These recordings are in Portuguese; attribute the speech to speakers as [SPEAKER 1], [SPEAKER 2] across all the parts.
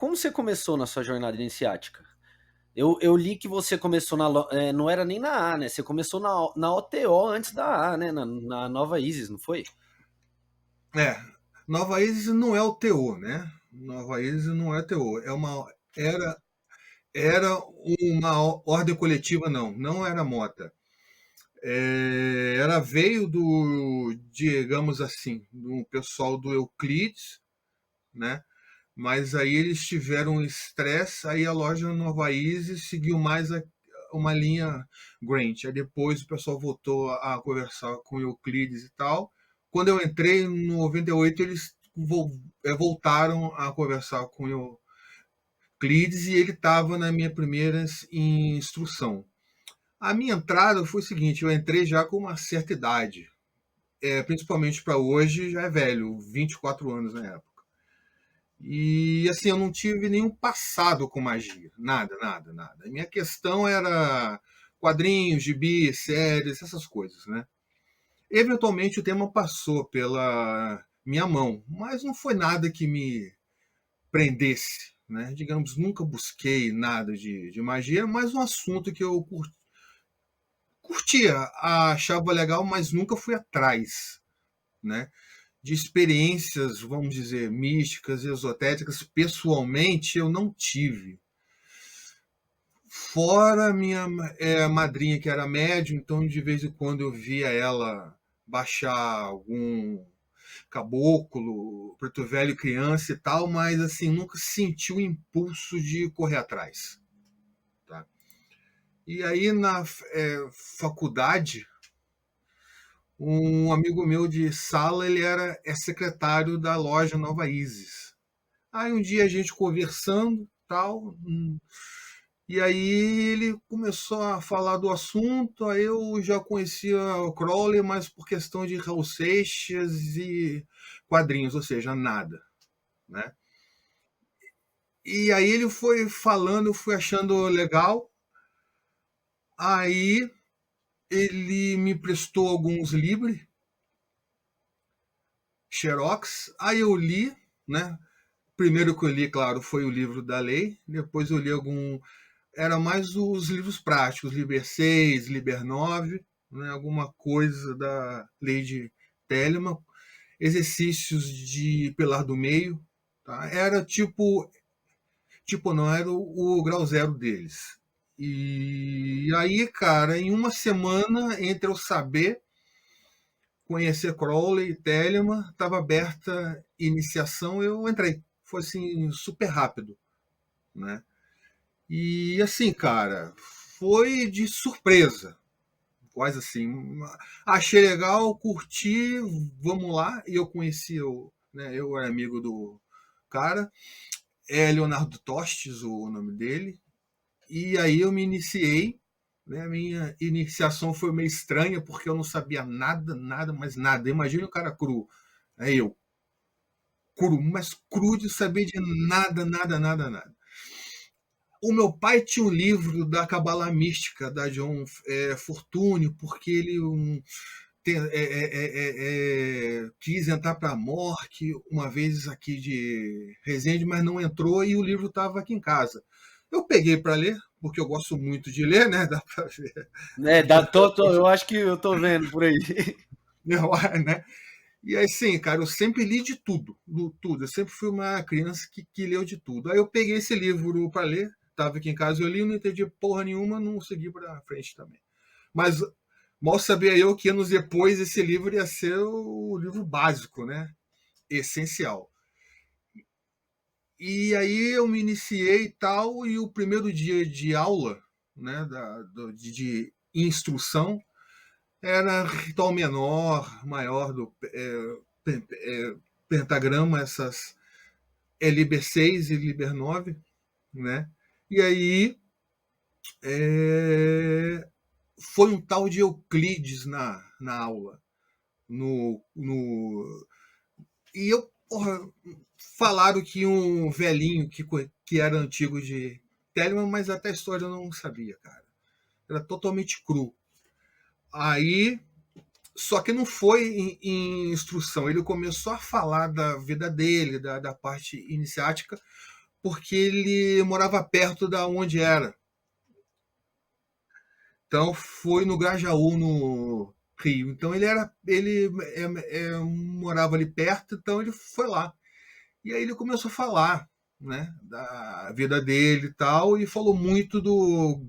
[SPEAKER 1] como você começou na sua jornada iniciática? Eu li que você começou não era nem na A, né? Você começou na OTO antes da A, né? Na Nova Isis, não foi?
[SPEAKER 2] É, Nova Isis não é o TO, né? Nova Isis não é TO, era era uma ordem coletiva, não era Mota. Ela veio do, digamos assim, do pessoal do Euclides, né? Mas aí eles tiveram estresse, aí a loja Nova Isis seguiu mais uma linha Grant. Aí depois o pessoal voltou a conversar com o Euclides e tal. Quando eu entrei no 98, eles voltaram a conversar com o Euclides e ele estava na minha primeira instrução. A minha entrada foi o seguinte: eu entrei já com uma certa idade, principalmente para hoje, já é velho, 24 anos na época. E assim, eu não tive nenhum passado com magia. Nada, nada, nada. A minha questão era quadrinhos, gibi, séries, essas coisas, né? Eventualmente o tema passou pela minha mão, mas não foi nada que me prendesse, né? Digamos, nunca busquei nada de magia, mas um assunto que eu curtia, achava legal, mas nunca fui atrás, né? De experiências, vamos dizer, místicas, esotéricas, pessoalmente eu não tive. Fora a minha madrinha, que era médium, então de vez em quando eu via ela baixar algum caboclo, preto velho, criança e tal, mas assim, nunca senti o impulso de correr atrás. Tá? E aí na faculdade, um amigo meu de sala, ele é secretário da loja Nova Isis. Aí um dia a gente conversando, tal, e aí ele começou a falar do assunto, aí eu já conhecia o Crowley, mas por questão de Raul Seixas e quadrinhos, ou seja, nada, né? E aí ele foi falando, eu fui achando legal, aí ele me prestou alguns livros, Xerox, aí eu li, né? Primeiro que eu li, claro, foi o livro da lei, depois eu li era mais os livros práticos, Liber 6, Liber 9, né, alguma coisa da lei de Telemann, exercícios de pilar do meio, tá? Era tipo não, era o grau zero deles. E aí, cara, em uma semana, entre eu saber, conhecer Crowley e Telemann, estava aberta iniciação, eu entrei. Foi assim, super rápido, né? E assim, cara, foi de surpresa. Quase assim. Achei legal, curti, vamos lá. E eu conheci, eu era amigo do cara, é Leonardo Tostes o nome dele. E aí eu me iniciei. Né? A minha iniciação foi meio estranha, porque eu não sabia nada, nada, mais nada. Imagina o cara cru. É eu, cru, mas cru de saber de nada, nada, nada, nada. O meu pai tinha um livro da Cabala Mística, da John Fortune, porque ele quis entrar para a Morte uma vez aqui de Resende, mas não entrou e o livro estava aqui em casa. Eu peguei para ler, porque eu gosto muito de ler, né? Dá para ver.
[SPEAKER 1] É, eu acho que eu tô vendo por aí.
[SPEAKER 2] Né? E assim, cara, eu sempre li de tudo, tudo. Eu sempre fui uma criança que leu de tudo. Aí eu peguei esse livro para ler, estava aqui em casa, eu li, não entendi porra nenhuma, não segui para frente também. Mas mal sabia eu que anos depois esse livro ia ser o livro básico, né? Essencial. E aí eu me iniciei e tal, e o primeiro dia de aula, né, de instrução, era ritual menor, maior do pentagrama, essas Liber 6 e Liber 9, né? E aí foi um tal de Euclides na aula. E eu, porra, falaram que um velhinho que era antigo de Telemann, mas até a história eu não sabia, cara. Era totalmente cru. Aí, só que não foi em instrução. Ele começou a falar da vida dele, da parte iniciática, porque ele morava perto da onde era. Então foi no Grajaú, no Rio. Então morava ali perto, então ele foi lá. E aí ele começou a falar, né, da vida dele e tal, e falou muito do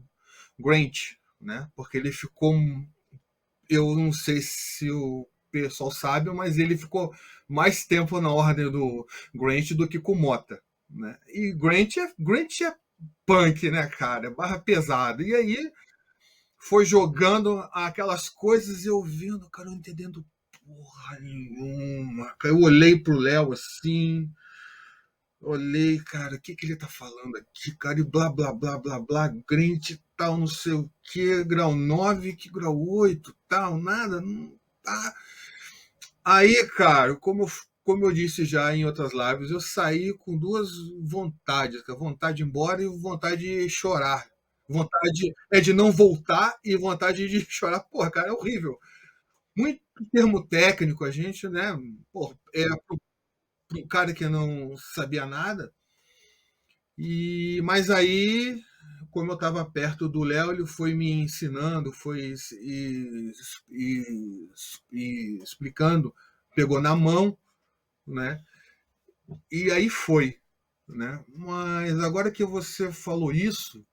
[SPEAKER 2] Grant, né, porque ele ficou, eu não sei se o pessoal sabe, mas ele ficou mais tempo na ordem do Grant do que com o Mota, né? E Grant é punk, né, cara? Barra pesada. E aí foi jogando aquelas coisas e eu vendo, cara, não entendendo porra nenhuma. Eu olhei pro Léo assim, olhei, cara, o que que ele tá falando aqui, cara? E blá, blá, blá, blá, blá, Grant tal, não sei o que, grau 9 que grau 8 tal, nada, não tá. Aí, cara, como eu disse já em outras lives, eu saí com duas vontades, cara, vontade de ir embora e vontade de chorar. Vontade de não voltar e vontade de chorar. Porra, cara, é horrível. Muito termo técnico, a gente, né? Porra, para um cara que não sabia nada. Mas aí, como eu estava perto do Léo, ele foi me ensinando, e explicando, pegou na mão, né? E aí foi, né? Mas agora que você falou isso,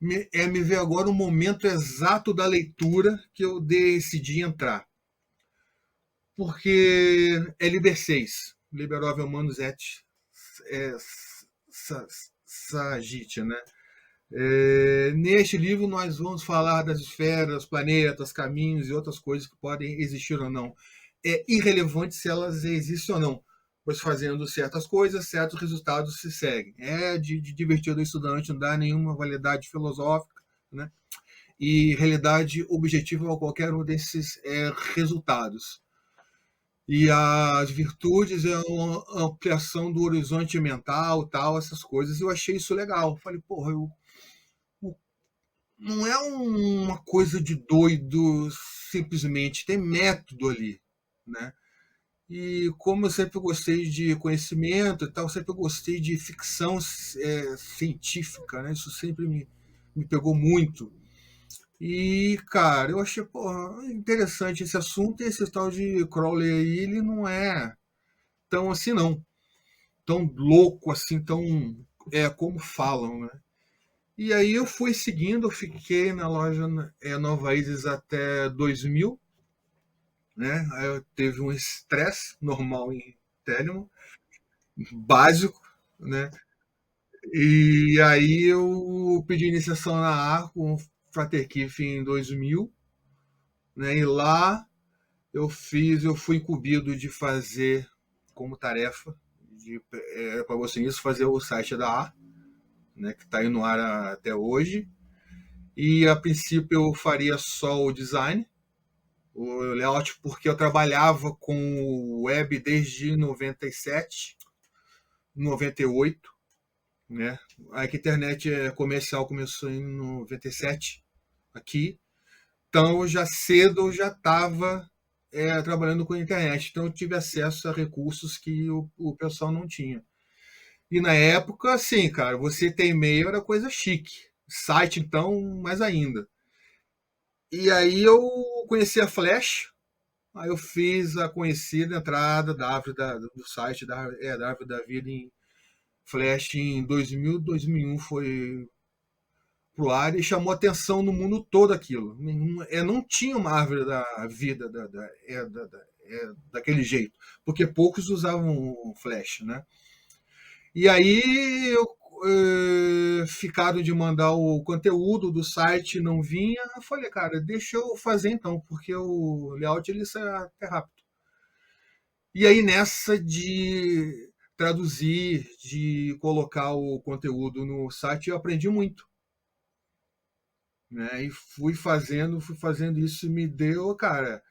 [SPEAKER 2] me veio agora o momento exato da leitura que eu decidi entrar. Porque é Liber 6, Liberove Humanus et é, Sagittia, né? Neste livro, nós vamos falar das esferas, planetas, caminhos e outras coisas que podem existir ou não. É irrelevante se elas existem ou não, pois fazendo certas coisas, certos resultados se seguem. É de divertir o estudante, não dá nenhuma validade filosófica, né? E realidade objetiva a qualquer um desses resultados. E as virtudes é uma ampliação do horizonte mental, tal, essas coisas. Eu achei isso legal. Falei, porra, não é uma coisa de doido simplesmente, tem método ali, né? E como eu sempre gostei de conhecimento e tal, sempre gostei de ficção científica, né? Isso sempre me pegou muito. E, cara, eu achei, porra, interessante esse assunto, e esse tal de Crowley aí, ele não é tão assim, não. Tão louco assim, tão como falam, né? E aí eu fui seguindo, eu fiquei na loja Nova Isis até 2000, né? Aí eu teve um estresse normal em Telemann, básico, né? E aí eu pedi iniciação na A com o Frater Kiff em 2000, né? E lá eu fui incumbido de fazer como tarefa para você isso fazer o site da A, né? Que está aí no ar até hoje. E a princípio eu faria só o design, o layout, porque eu trabalhava com web desde 97, 98, né? A internet comercial começou em 97 aqui, então já cedo eu já estava trabalhando com a internet, então eu tive acesso a recursos que o pessoal não tinha. E na época, assim, cara, você ter e-mail era coisa chique, site então mais ainda. E aí eu conheci a Flash. Aí eu fiz a conhecida entrada da árvore do site da árvore da vida em Flash em 2000, 2001 foi pro ar e chamou atenção no mundo todo aquilo. Não tinha uma árvore da vida daquele jeito, porque poucos usavam Flash, né? E aí eu ficaram de mandar o conteúdo do site, não vinha. Eu falei, cara, deixa eu fazer então, porque o layout ele sai até rápido. E aí nessa de traduzir, de colocar o conteúdo no site, eu aprendi muito, né? E fui fazendo isso e me deu, cara,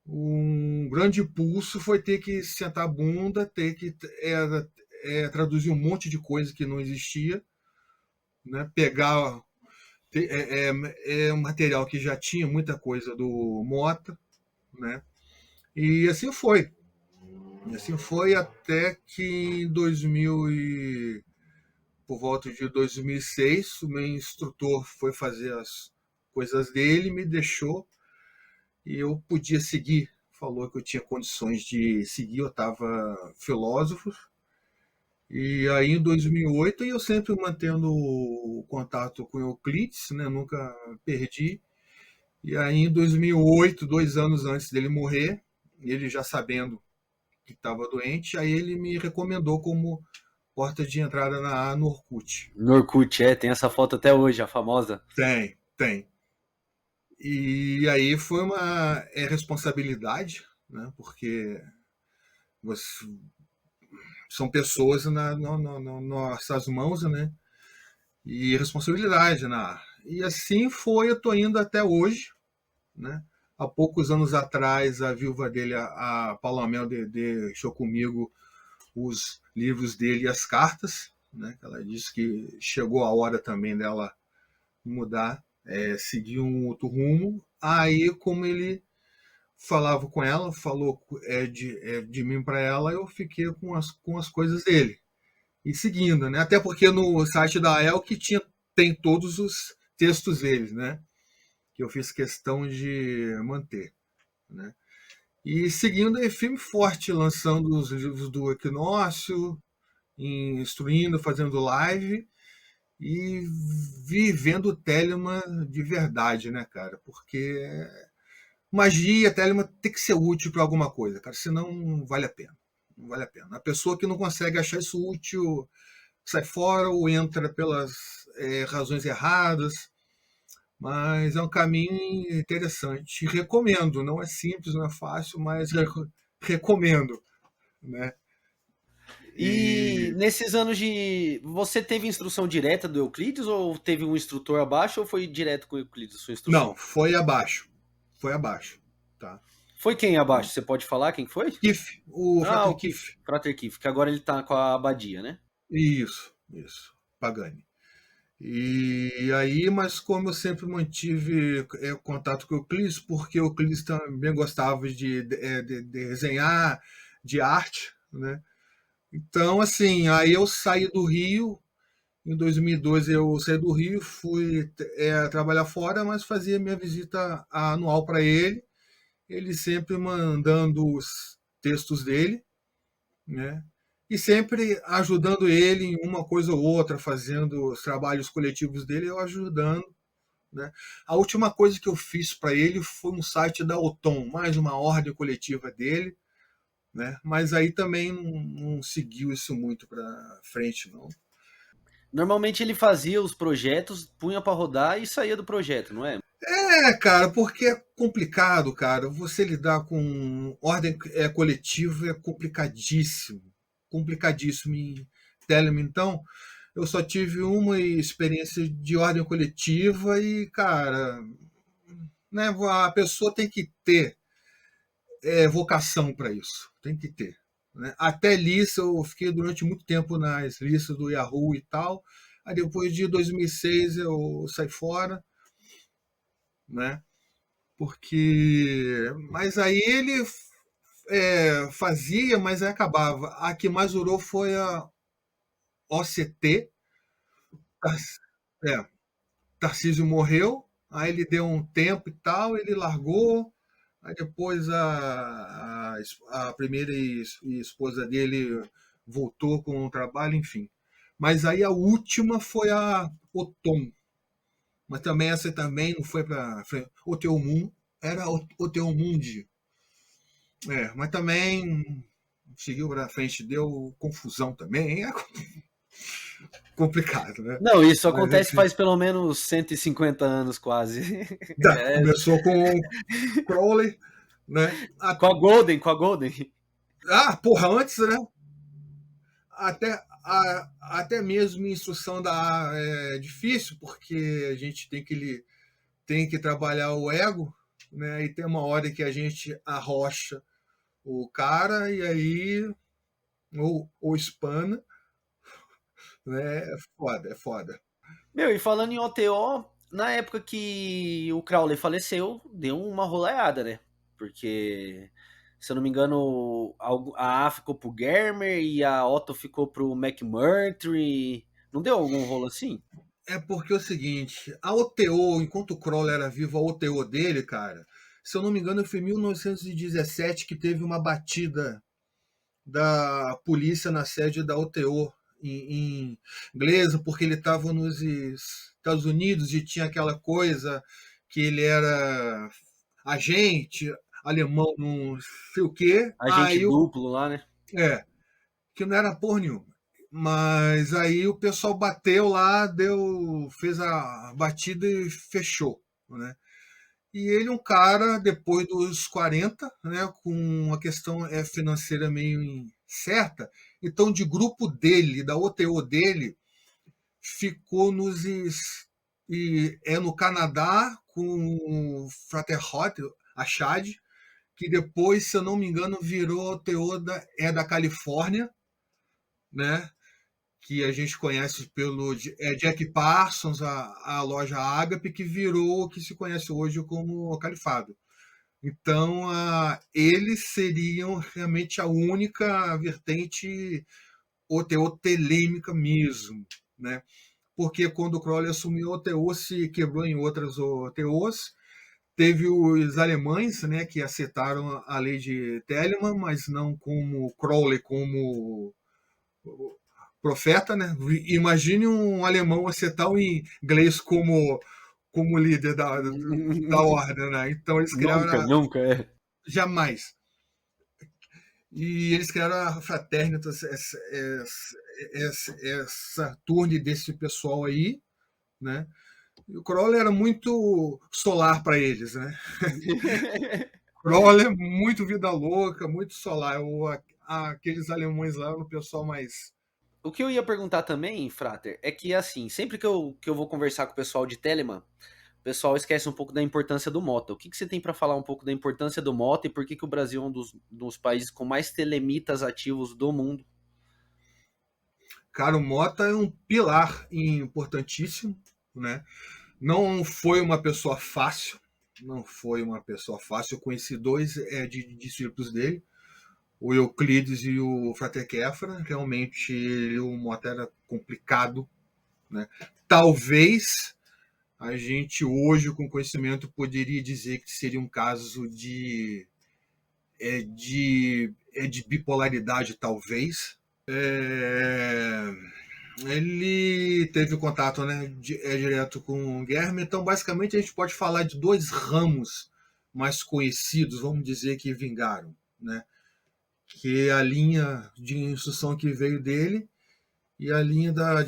[SPEAKER 2] um grande impulso foi ter que sentar a bunda, ter que traduzir um monte de coisa que não existia, né? Pegar um material que já tinha muita coisa do Mota, né? E assim foi. E assim foi até que em 2000 por volta de 2006, o meu instrutor foi fazer as coisas dele, me deixou e eu podia seguir. Falou que eu tinha condições de seguir, eu estava filósofo. E aí em 2008 eu sempre mantendo o contato com Euclides, né? Nunca perdi. E aí em 2008, 2 anos antes dele morrer, ele já sabendo que estava doente, aí ele me recomendou como porta de entrada na A no Orkut.
[SPEAKER 1] No Orkut, tem essa foto até hoje, a famosa.
[SPEAKER 2] Tem, tem. E aí foi uma responsabilidade, né? Porque você, são pessoas nossas mãos, né? E responsabilidade, né? E assim foi, eu tô indo até hoje, né? Há poucos anos atrás, a viúva dele, a Paula Mel, deixou comigo os livros dele e as cartas, né? Ela disse que chegou a hora também dela mudar, seguir um outro rumo. Aí, como ele falava com ela, falou de mim para ela, eu fiquei com as coisas dele. E seguindo, né? Até porque no site da Elk tem todos os textos deles, né? Que eu fiz questão de manter, né? E seguindo aí firme e forte, lançando os livros do Equinócio, instruindo, fazendo live e vivendo o Telemann de verdade, né, cara? Porque magia, Telemann tem que ser útil para alguma coisa, cara, senão não vale a pena. Não vale a pena. A pessoa que não consegue achar isso útil sai fora ou entra pelas razões erradas, mas é um caminho interessante. Recomendo, não é simples, não é fácil, mas recomendo, né?
[SPEAKER 1] E
[SPEAKER 2] E
[SPEAKER 1] nesses anos de. Você teve instrução direta do Euclides ou teve um instrutor abaixo ou foi direto com o Euclides a sua
[SPEAKER 2] não,
[SPEAKER 1] instrução?
[SPEAKER 2] foi abaixo, tá?
[SPEAKER 1] Foi quem abaixo? Você pode falar quem foi?
[SPEAKER 2] Kiff, o
[SPEAKER 1] Ah,
[SPEAKER 2] Frater
[SPEAKER 1] o Kiff,
[SPEAKER 2] Kiff.
[SPEAKER 1] Frater Kiff, que agora ele tá com a abadia, né?
[SPEAKER 2] Isso, Pagani. E aí, mas como eu sempre mantive contato com o Euclides, porque o Euclides também gostava de desenhar, de arte, né? Então, assim, aí eu saí do Rio, em 2012 eu saí do Rio, fui trabalhar fora, mas fazia minha visita anual para ele sempre mandando os textos dele, né? E sempre ajudando ele em uma coisa ou outra, fazendo os trabalhos coletivos dele, eu ajudando, né? A última coisa que eu fiz para ele foi um site da Otom, mais uma ordem coletiva dele, né? Mas aí também não seguiu isso muito para frente, não.
[SPEAKER 1] Normalmente ele fazia os projetos, punha pra rodar e saía do projeto, não é?
[SPEAKER 2] Cara, porque é complicado, cara. Você lidar com ordem coletiva é complicadíssimo. Complicadíssimo em Telemann. Então, eu só tive uma experiência de ordem coletiva e, cara, né, a pessoa tem que ter vocação para isso. Tem que ter. Né? Até lista, eu fiquei durante muito tempo nas listas do Yahoo e tal. Aí depois de 2006 eu saí fora, né? Porque. Mas aí ele fazia, mas aí acabava. A que mais durou foi a OCT. É, Tarcísio morreu, aí ele deu um tempo e tal, ele largou. Aí depois a primeira esposa dele voltou com o trabalho, enfim. Mas aí a última foi a Otom. Mas também essa também não foi para Oteomun, era Oteomundi. Mas também seguiu para frente, deu confusão também. É complicado, né?
[SPEAKER 1] Não, isso
[SPEAKER 2] Mas
[SPEAKER 1] acontece
[SPEAKER 2] enfim.
[SPEAKER 1] faz pelo menos 150 anos quase. É,
[SPEAKER 2] Começou com Crowley, né?
[SPEAKER 1] com a Golden.
[SPEAKER 2] Porra, antes, né? Até mesmo instrução é difícil, porque a gente tem que trabalhar o ego, né? E tem uma hora que a gente arrocha o cara e aí ou espana, né? É foda, é foda.
[SPEAKER 1] Meu, e falando em OTO, na época que o Crowley faleceu, deu uma rolaiada, né? Porque Se eu não me engano, a A ficou pro Germer e a Otto ficou pro McMurtry. Não deu algum rolo assim?
[SPEAKER 2] É porque é o seguinte, a OTO, enquanto o Kroll era vivo, a OTO dele, cara, se eu não me engano, foi em 1917 que teve uma batida da polícia na sede da OTO em inglesa, porque ele estava nos Estados Unidos e tinha aquela coisa que ele era agente alemão, não sei o quê.
[SPEAKER 1] Agente duplo lá, né?
[SPEAKER 2] É, que não era porra nenhuma. Mas aí o pessoal bateu lá, fez a batida e fechou, né? E ele é um cara, depois dos 40, né, com uma questão financeira meio incerta, então de grupo dele, da OTO dele, ficou no Canadá com o Fraterhot, a Chad, que depois, se eu não me engano, virou OTO da Califórnia, né? Que a gente conhece pelo Jack Parsons, a loja Agape, que virou o que se conhece hoje como Califado. Então, eles seriam realmente a única vertente OTO-telêmica mesmo, né? Porque quando o Crowley assumiu a OTO, se quebrou em outras OTOs. Teve os alemães, né, que aceitaram a lei de Telemann, mas não como Crowley, como profeta, né? Imagine um alemão aceitar o inglês como líder da ordem, né? Então eles
[SPEAKER 1] Nunca,
[SPEAKER 2] criaram
[SPEAKER 1] nunca, é.
[SPEAKER 2] jamais. E eles criaram a Fraternitas, essa turne desse pessoal aí, né? E o Crowley era muito solar para eles, né? Crowley é muito vida louca, muito solar. Aqueles alemães lá no pessoal mais.
[SPEAKER 1] O que eu ia perguntar também, Frater, é que assim, sempre que eu vou conversar com o pessoal de Telemann, o pessoal esquece um pouco da importância do Mota. O que você tem para falar um pouco da importância do Mota e por que o Brasil é um dos países com mais telemitas ativos do mundo?
[SPEAKER 2] Cara, o Mota é um pilar importantíssimo, né? Não foi uma pessoa fácil, não foi uma pessoa fácil. Eu conheci dois discípulos dele, o Euclides e o Frater Kéfera. Realmente o Mota era complicado, né? Talvez a gente hoje, com conhecimento, poderia dizer que seria um caso de bipolaridade, talvez. Ele teve contato, né, direto com o Guilherme, então basicamente a gente pode falar de dois ramos mais conhecidos, vamos dizer, que vingaram, né? Que é a linha de instrução que veio dele e a linha da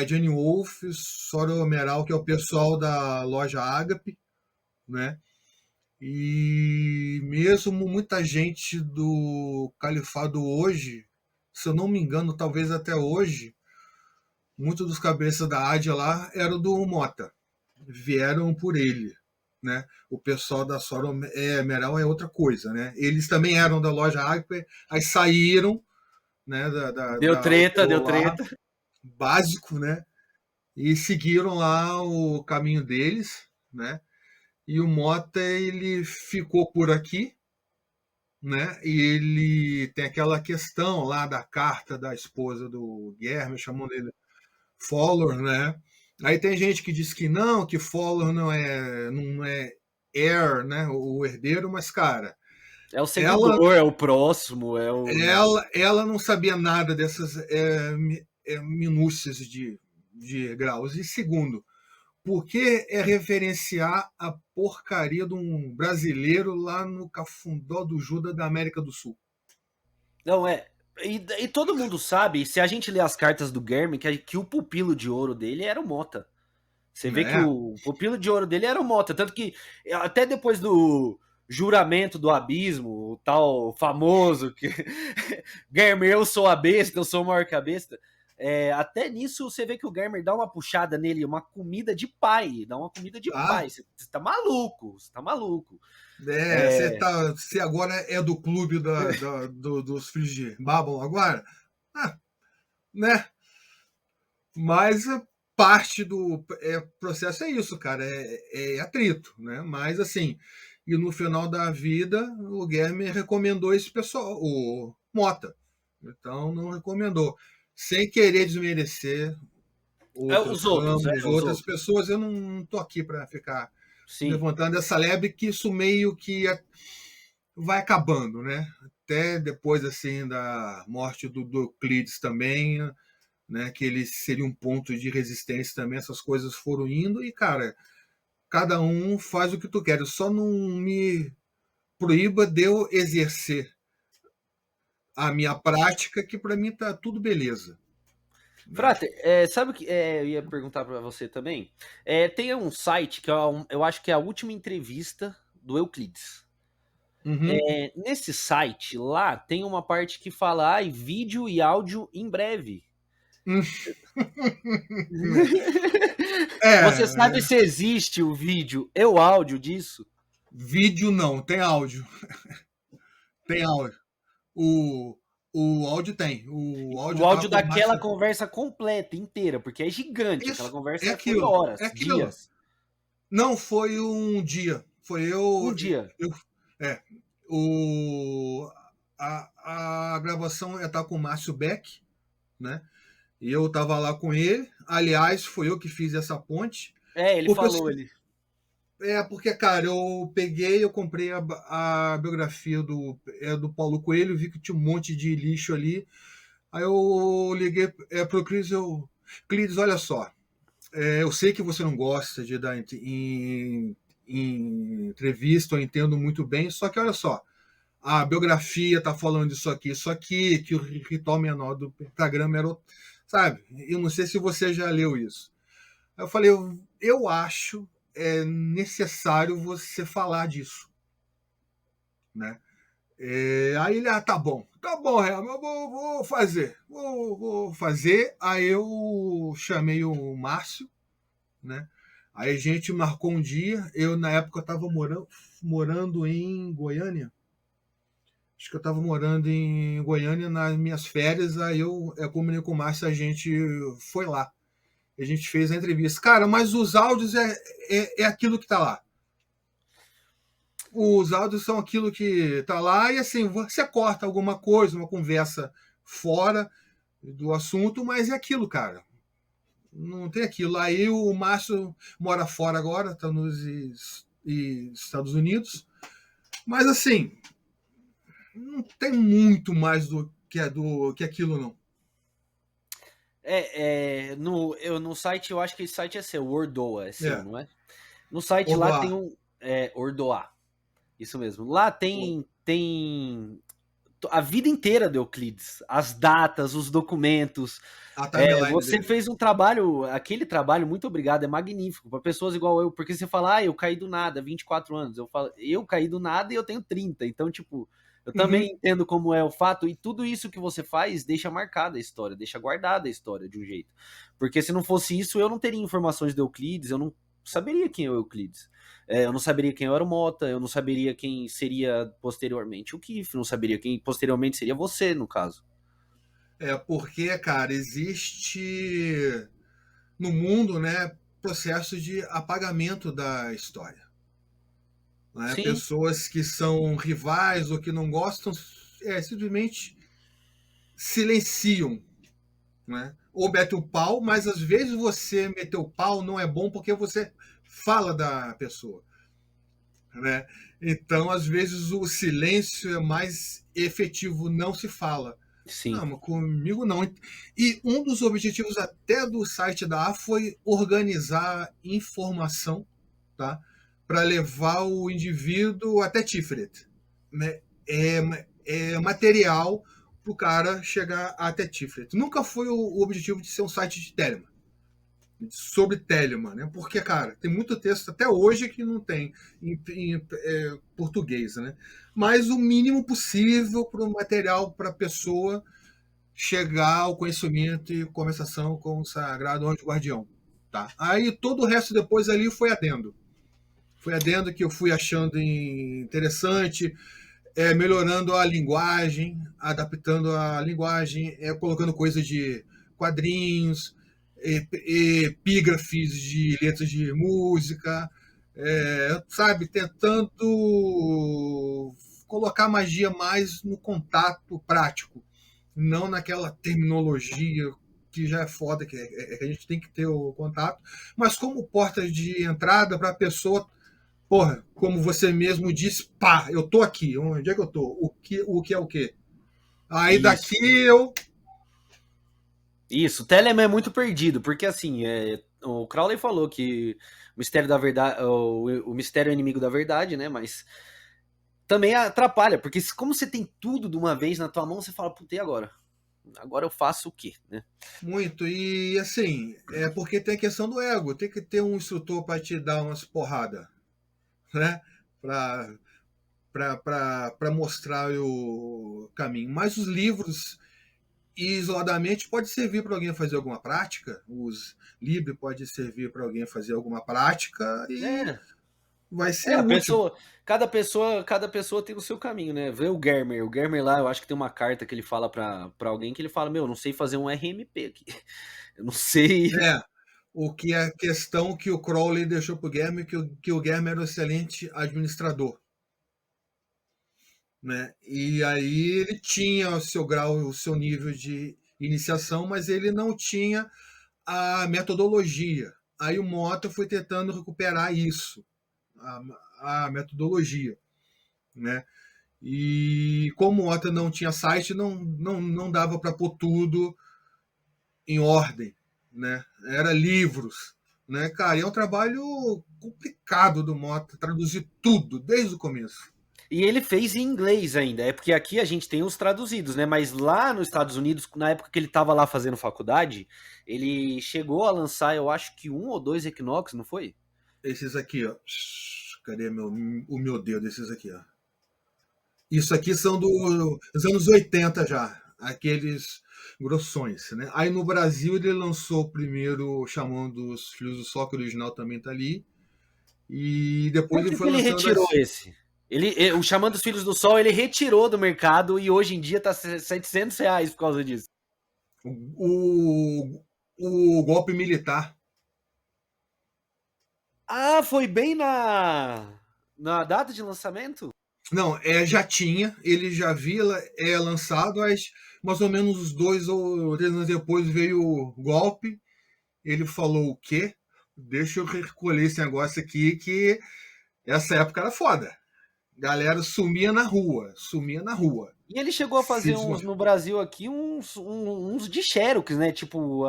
[SPEAKER 2] Jenny Wolf, Sora Meral, que é o pessoal da loja Agape, né? E mesmo muita gente do Califado hoje, se eu não me engano, talvez até hoje, muitos dos cabeças da Ádia lá eram do Mota, vieram por ele, né? O pessoal da Sora Meral é outra coisa, né? Eles também eram da loja Agper, aí saíram, né,
[SPEAKER 1] Deu
[SPEAKER 2] da
[SPEAKER 1] treta,
[SPEAKER 2] UTO
[SPEAKER 1] deu
[SPEAKER 2] lá,
[SPEAKER 1] treta.
[SPEAKER 2] básico, né? E seguiram lá o caminho deles, né? E o Mota, ele ficou por aqui, né? E ele tem aquela questão lá da carta da esposa do Guilherme, chamando ele Fowler, né? Aí tem gente que diz que Fowler não é heir, né? O herdeiro, mas cara,
[SPEAKER 1] É o
[SPEAKER 2] ela
[SPEAKER 1] seguidor, é o próximo, é o.
[SPEAKER 2] ela não sabia nada dessas minúcias de graus. E segundo, por que referenciar a porcaria de um brasileiro lá no Cafundó do Judas da América do Sul?
[SPEAKER 1] Não, é. E todo mundo sabe, se a gente ler as cartas do Germe, que o pupilo de ouro dele era o Mota. Você vê que
[SPEAKER 2] Né?
[SPEAKER 1] o pupilo de ouro dele era o Mota. Tanto que até depois do juramento do abismo, o tal famoso que Germer, eu sou a besta, eu sou maior que a besta. Até nisso você vê que o Germer dá uma puxada nele, uma comida de pai, dá uma comida de
[SPEAKER 2] Ah,
[SPEAKER 1] pai. Você tá maluco, você tá maluco.
[SPEAKER 2] você agora é do clube dos filhos de Babel agora? Ah, né? Mas parte do processo é isso, cara, é atrito, né? Mas assim, e no final da vida o Guilherme recomendou esse pessoal, o Mota. Então não recomendou. Sem querer desmerecer outros
[SPEAKER 1] Os outros,
[SPEAKER 2] ramos,
[SPEAKER 1] os
[SPEAKER 2] outras
[SPEAKER 1] outros.
[SPEAKER 2] pessoas, eu não estou aqui para ficar
[SPEAKER 1] Sim.
[SPEAKER 2] levantando essa lebre, que isso meio que vai acabando, né? Até depois assim da morte do Euclides também, né? Que ele seria um ponto de resistência também. Essas coisas foram indo e, cara, cada um faz o que tu quer. Só não me proíba de eu exercer a minha prática, que para mim tá tudo beleza. Né?
[SPEAKER 1] Frater, sabe o que eu ia perguntar para você também? Tem um site que eu acho que é a última entrevista do Euclides.
[SPEAKER 2] Uhum.
[SPEAKER 1] Nesse site lá tem uma parte que fala vídeo e áudio em breve. Você sabe
[SPEAKER 2] É,
[SPEAKER 1] se existe o vídeo e o áudio disso?
[SPEAKER 2] vídeo não, tem áudio. Tem áudio. O, o áudio tem. O
[SPEAKER 1] O
[SPEAKER 2] áudio tá
[SPEAKER 1] áudio
[SPEAKER 2] com a
[SPEAKER 1] daquela
[SPEAKER 2] Márcia.
[SPEAKER 1] conversa completa, inteira, porque é gigante. Aquela
[SPEAKER 2] Isso, é
[SPEAKER 1] conversa foi
[SPEAKER 2] aquilo. É
[SPEAKER 1] horas,
[SPEAKER 2] aquilo.
[SPEAKER 1] dias,
[SPEAKER 2] Não foi um dia. Foi
[SPEAKER 1] um dia.
[SPEAKER 2] eu é. O, a gravação tá com o Márcio Beck, né? E eu tava lá com ele. Aliás, foi eu que fiz essa ponte.
[SPEAKER 1] Ele
[SPEAKER 2] Porque,
[SPEAKER 1] falou, ele.
[SPEAKER 2] porque, cara, eu comprei a biografia do Paulo Coelho, vi que tinha um monte de lixo ali. Aí eu liguei pro Clis, olha só, eu sei que você não gosta de dar em entrevista, eu entendo muito bem, só que olha só, a biografia tá falando isso aqui, que o ritual menor do pentagrama era, sabe? Eu não sei se você já leu isso. Aí eu falei, eu acho necessário você falar disso, né? Aí ele, tá bom, Real, eu vou fazer, vou fazer. Aí eu chamei o Márcio, né? Aí a gente marcou um dia. Eu, na época, eu estava morando em Goiânia. Acho que eu estava morando em Goiânia nas minhas férias. Aí eu comuniquei com o Márcio, a gente foi lá. A gente fez a entrevista. Cara, mas os áudios é aquilo que está lá. Os áudios são aquilo que está lá. E assim, você corta alguma coisa, uma conversa fora do assunto, mas é aquilo, cara. Não tem aquilo. Aí o Márcio mora fora agora, está nos Estados Unidos. Mas assim, não tem muito mais do que aquilo, não.
[SPEAKER 1] No site, eu acho que esse site é seu, o Ordoa é seu,
[SPEAKER 2] É.
[SPEAKER 1] não é? No site lá tem
[SPEAKER 2] Ordoar.
[SPEAKER 1] um. Ordoar, isso mesmo. Lá tem a vida inteira do Euclides, as datas, os documentos.
[SPEAKER 2] A timeline
[SPEAKER 1] Você
[SPEAKER 2] dele.
[SPEAKER 1] fez um trabalho, aquele trabalho, muito obrigado, é magnífico para pessoas igual eu, porque você fala, eu caí do nada, 24 anos. Eu falo, eu caí do nada e eu tenho 30. Então, tipo, eu
[SPEAKER 2] Uhum.
[SPEAKER 1] também entendo como é o fato, e tudo isso que você faz deixa marcada a história, deixa guardada a história de um jeito. Porque se não fosse isso, eu não teria informações do Euclides, eu não saberia quem é o Euclides. Eu não saberia quem era o Mota, eu não saberia quem seria posteriormente o Kiff, não saberia quem posteriormente seria você, no caso.
[SPEAKER 2] Porque, cara, existe no mundo, né, processo de apagamento da história. Né?
[SPEAKER 1] Sim,
[SPEAKER 2] Pessoas que são rivais ou que não gostam simplesmente silenciam, né? Ou mete o pau, mas às vezes você meter o pau não é bom porque você fala da pessoa, né? Então, às vezes o silêncio é mais efetivo, não se fala.
[SPEAKER 1] sim.
[SPEAKER 2] Não, mas comigo não. E um dos objetivos até do site da A foi organizar informação, tá? Para levar o indivíduo até Tiferet, né? É material para o cara chegar até Tiferet. Nunca foi o objetivo de ser um site de Telemann, sobre Telemann, né? Porque, cara, tem muito texto até hoje que não tem em português, né? Mas o mínimo possível para o material para a pessoa chegar ao conhecimento e conversação com o Sagrado Anjo Guardião. Tá? Aí todo o resto depois ali foi adendo. Foi adendo que eu fui achando interessante, melhorando a linguagem, adaptando a linguagem, colocando coisas de quadrinhos, epígrafes de letras de música, sabe, tentando colocar magia mais no contato prático, não naquela terminologia que já é foda, que a gente tem que ter o contato, mas como porta de entrada para a pessoa, porra, como você mesmo disse, pá, eu tô aqui, onde é que eu tô? O que é o quê? Aí
[SPEAKER 1] Isso.
[SPEAKER 2] daqui eu.
[SPEAKER 1] Isso, o Telemann é muito perdido, porque assim, o Crowley falou que o mistério da verdade, o mistério é inimigo da verdade, né? Mas também atrapalha, porque como você tem tudo de uma vez na tua mão, você fala, puta, e agora? Agora eu faço o quê, né?
[SPEAKER 2] Muito. E assim, é porque tem a questão do ego. Tem que ter um instrutor para te dar umas porradas, né? Para mostrar o caminho. Mas os livros, isoladamente, pode servir para alguém fazer alguma prática. Os livros pode servir para alguém fazer alguma prática e
[SPEAKER 1] É,
[SPEAKER 2] vai ser
[SPEAKER 1] a
[SPEAKER 2] útil.
[SPEAKER 1] pessoa, cada pessoa tem o seu caminho, né? Vê o Germer lá, eu acho que tem uma carta que ele fala pra alguém que ele fala, meu, não sei fazer um RMP aqui. Eu não sei.
[SPEAKER 2] É, o que é a questão que o Crowley deixou para o Guilherme, que o Guilherme era um excelente administrador. Né? E aí ele tinha o seu grau, o seu nível de iniciação, mas ele não tinha a metodologia. Aí o Mota foi tentando recuperar isso, a metodologia, né? E como o Mota não tinha site, não dava para pôr tudo em ordem, né? Era livros, né? Cara, é um trabalho complicado do Mota traduzir tudo desde o começo.
[SPEAKER 1] E ele fez em inglês ainda, é porque aqui a gente tem os traduzidos, né? Mas lá nos Estados Unidos, na época que ele estava lá fazendo faculdade, ele chegou a lançar, eu acho que um ou dois Equinox, não foi?
[SPEAKER 2] Esses aqui, ó. Cadê o meu dedo? Esses aqui, ó. Isso aqui são dos anos 80 já, aqueles grossões, né? Aí no Brasil ele lançou o primeiro chamando os Filhos do Sol, que o original também tá ali, e depois
[SPEAKER 1] Por
[SPEAKER 2] ele
[SPEAKER 1] que que
[SPEAKER 2] foi
[SPEAKER 1] ele
[SPEAKER 2] lançando
[SPEAKER 1] retirou
[SPEAKER 2] as.
[SPEAKER 1] esse? O Chamando os Filhos do Sol, ele retirou do mercado e hoje em dia tá R$ 700 por causa disso.
[SPEAKER 2] O golpe militar.
[SPEAKER 1] Ah, foi bem na data de lançamento?
[SPEAKER 2] Não, já tinha, ele já havia lançado, mas mais ou menos uns 2 ou 3 anos depois veio o golpe. Ele falou o quê? Deixa eu recolher esse negócio aqui, que essa época era foda. Galera sumia na rua, sumia na rua.
[SPEAKER 1] E ele chegou a fazer uns no Brasil aqui, uns de Xerox, né? Tipo,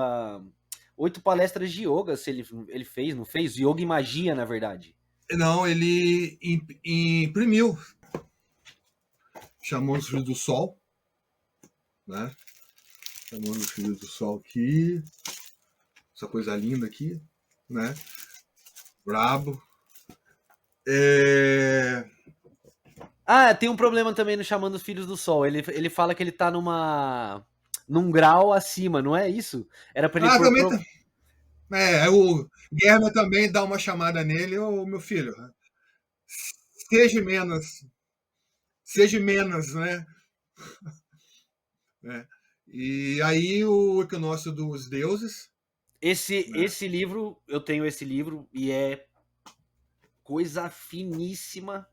[SPEAKER 1] 8 palestras de yoga, se ele fez, não fez? Yoga e magia, na verdade.
[SPEAKER 2] Não, ele imprimiu, chamou os Filhos do Sol, né? Chamou os Filhos do Sol aqui, essa coisa linda aqui, né? Brabo. É...
[SPEAKER 1] Ah, tem um problema também no Chamando os Filhos do Sol. Ele fala que ele tá num grau acima, não é isso? Era pra ele
[SPEAKER 2] Ah, também tá. O Guerra também dá uma chamada nele, ô meu filho, seja menos, seja menos, né? É. E aí o Equinócio dos Deuses, né?
[SPEAKER 1] Esse livro, eu tenho esse livro e é coisa finíssima.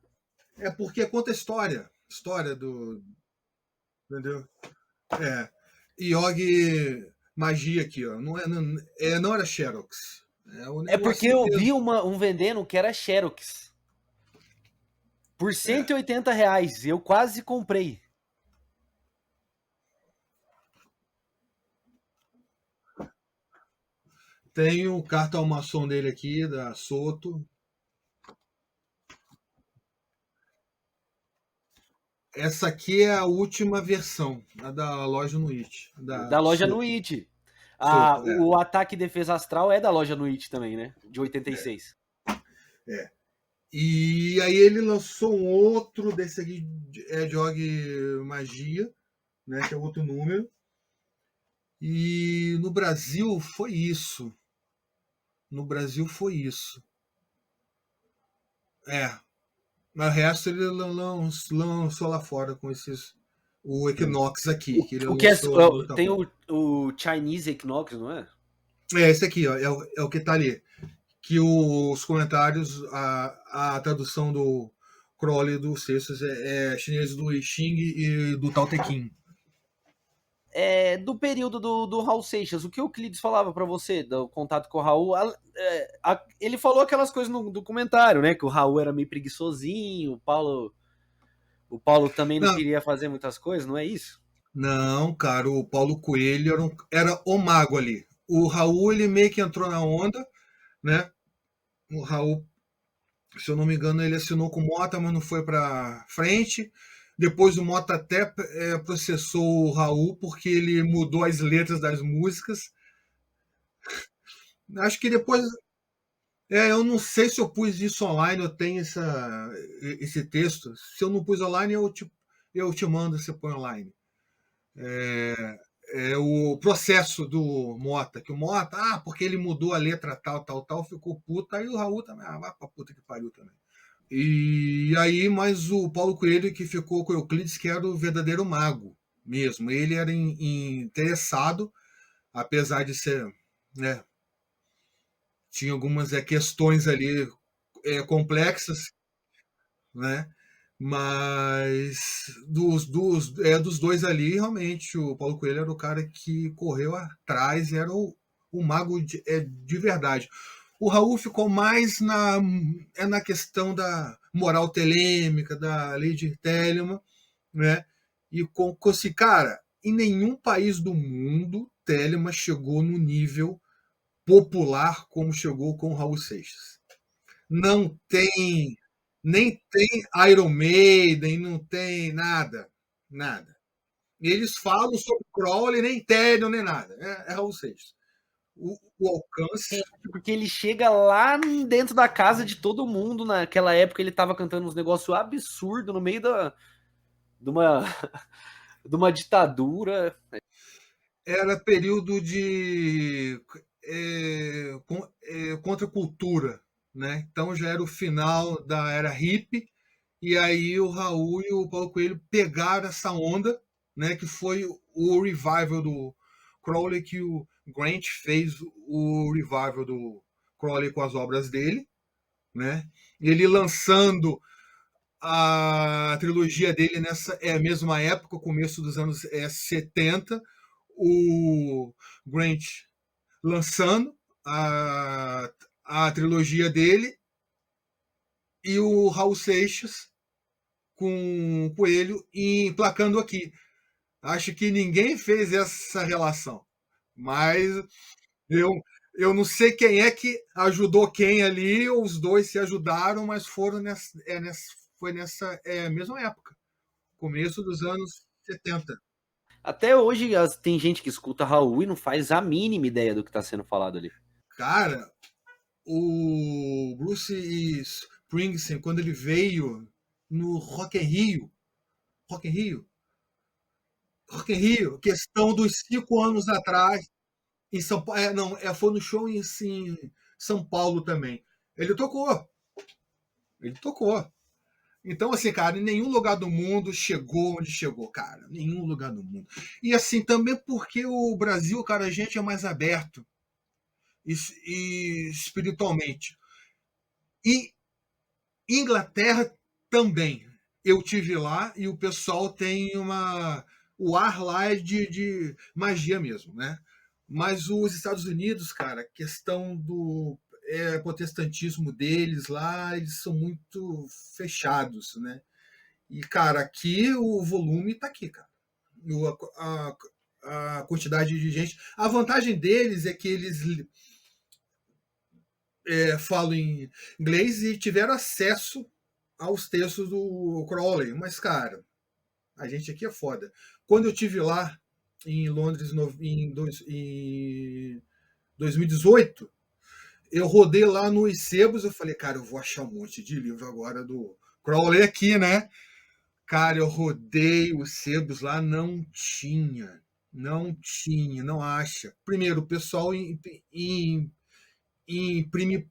[SPEAKER 2] É porque conta história do, entendeu? É. Yogi magia aqui, ó. Não era Xerox. É um
[SPEAKER 1] É porque
[SPEAKER 2] negócio
[SPEAKER 1] eu
[SPEAKER 2] mesmo.
[SPEAKER 1] vi um vendendo que era Xerox por
[SPEAKER 2] É.
[SPEAKER 1] R$ 180 e eu quase comprei.
[SPEAKER 2] Tem o cartão maçom dele aqui, da Soto. Essa aqui é a última versão, a da loja Nuit,
[SPEAKER 1] Da
[SPEAKER 2] da
[SPEAKER 1] loja
[SPEAKER 2] Soto.
[SPEAKER 1] Nuit.
[SPEAKER 2] Soto,
[SPEAKER 1] O Ataque e Defesa Astral é da loja Nuit também, né? De 86.
[SPEAKER 2] é. E aí ele lançou um outro desse aqui, Jog Magia, né, que é outro número. E no Brasil foi isso. No Brasil foi isso. É. Mas o resto ele lançou lá fora com esses. O Equinox aqui, que ele
[SPEAKER 1] O que é,
[SPEAKER 2] lançou no
[SPEAKER 1] tem
[SPEAKER 2] Japão.
[SPEAKER 1] o Chinese Equinox, não é?
[SPEAKER 2] Esse aqui, ó, é o que tá ali. que os comentários, a tradução do Crowley do Sextus é chinês do I Ching e do Tao Te Ching.
[SPEAKER 1] Do período do Raul Seixas, o que o Euclides falava para você do contato com o Raul? Ele falou aquelas coisas no documentário, né? Que o Raul era meio preguiçosinho, o Paulo também não
[SPEAKER 2] Não,
[SPEAKER 1] queria fazer muitas coisas, não é isso?
[SPEAKER 2] não, cara, o Paulo Coelho era o mago ali. O Raul, ele meio que entrou na onda, né? O Raul, se eu não me engano, ele assinou com o Mota, mas não foi para frente. Depois o Mota até processou o Raul porque ele mudou as letras das músicas. Acho que depois. Eu não sei se eu pus isso online, eu tenho esse texto. Se eu não pus online, eu te mando, você põe online. É o processo do Mota, que o Mota, porque ele mudou a letra tal, tal, tal, ficou puta, aí o Raul também, vai pra puta que pariu também. E aí, mas o Paulo Coelho que ficou com o Euclides, que era o verdadeiro mago mesmo. Ele era interessado, apesar de ser, né, tinha algumas questões ali complexas, né? Mas dos dois ali, realmente, o Paulo Coelho era o cara que correu atrás, era o mago de verdade. O Raul ficou mais na questão da moral telêmica, da lei de Telemann, né? E com esse cara, em nenhum país do mundo, Telemann chegou no nível popular como chegou com o Raul Seixas. Não tem, nem tem Iron Maiden, não tem nada, nada. Eles falam sobre Crowley, nem Therion, nem nada. É Raul Seixas. O alcance.
[SPEAKER 1] Porque ele chega lá dentro da casa de todo mundo. Naquela época ele tava cantando uns negócios absurdos no meio de, uma, de uma ditadura.
[SPEAKER 2] Era período de contracultura, né? Então já era o final da era hippie, e aí o Raul e o Paulo Coelho pegaram essa onda, né? Que foi o revival do Crowley, que o Grant fez o revival do Crowley com as obras dele, né? Ele lançando a trilogia dele nessa mesma época, começo dos anos 70, o Grant lançando a trilogia dele e o Raul Seixas com o Coelho emplacando aqui. Acho que ninguém fez essa relação, mas eu, eu não sei quem é que ajudou quem ali, ou os dois se ajudaram, mas foram foi nessa mesma época, começo dos anos 70.
[SPEAKER 1] Até hoje tem gente que escuta Raul e não faz a mínima ideia do que tá sendo falado ali.
[SPEAKER 2] Cara, o Bruce Springsteen, quando ele veio no Rock in Rio, Rock in Rio, questão dos 5 anos atrás, em São Paulo, não, foi no show em São Paulo também. Ele tocou, ele tocou. Então, assim, cara, em nenhum lugar do mundo chegou onde chegou, cara. Nenhum lugar do mundo. E assim, também porque o Brasil, cara, a gente é mais aberto e espiritualmente. E Inglaterra também. Eu tive lá e o pessoal tem o ar lá é de magia mesmo, né? Mas os Estados Unidos, cara, questão do protestantismo deles lá, eles são muito fechados, né? E, cara, aqui o volume tá aqui, cara. A quantidade de gente. A vantagem deles é que eles falam em inglês e tiveram acesso aos textos do Crowley. Mas, cara, a gente aqui é foda. Quando eu tive lá em Londres em 2018, eu rodei lá nos sebos, eu falei, cara, eu vou achar um monte de livro agora do Crowley aqui, né? Cara, eu rodei os sebos lá, não tinha. Não tinha, não acha. Primeiro, o pessoal imprime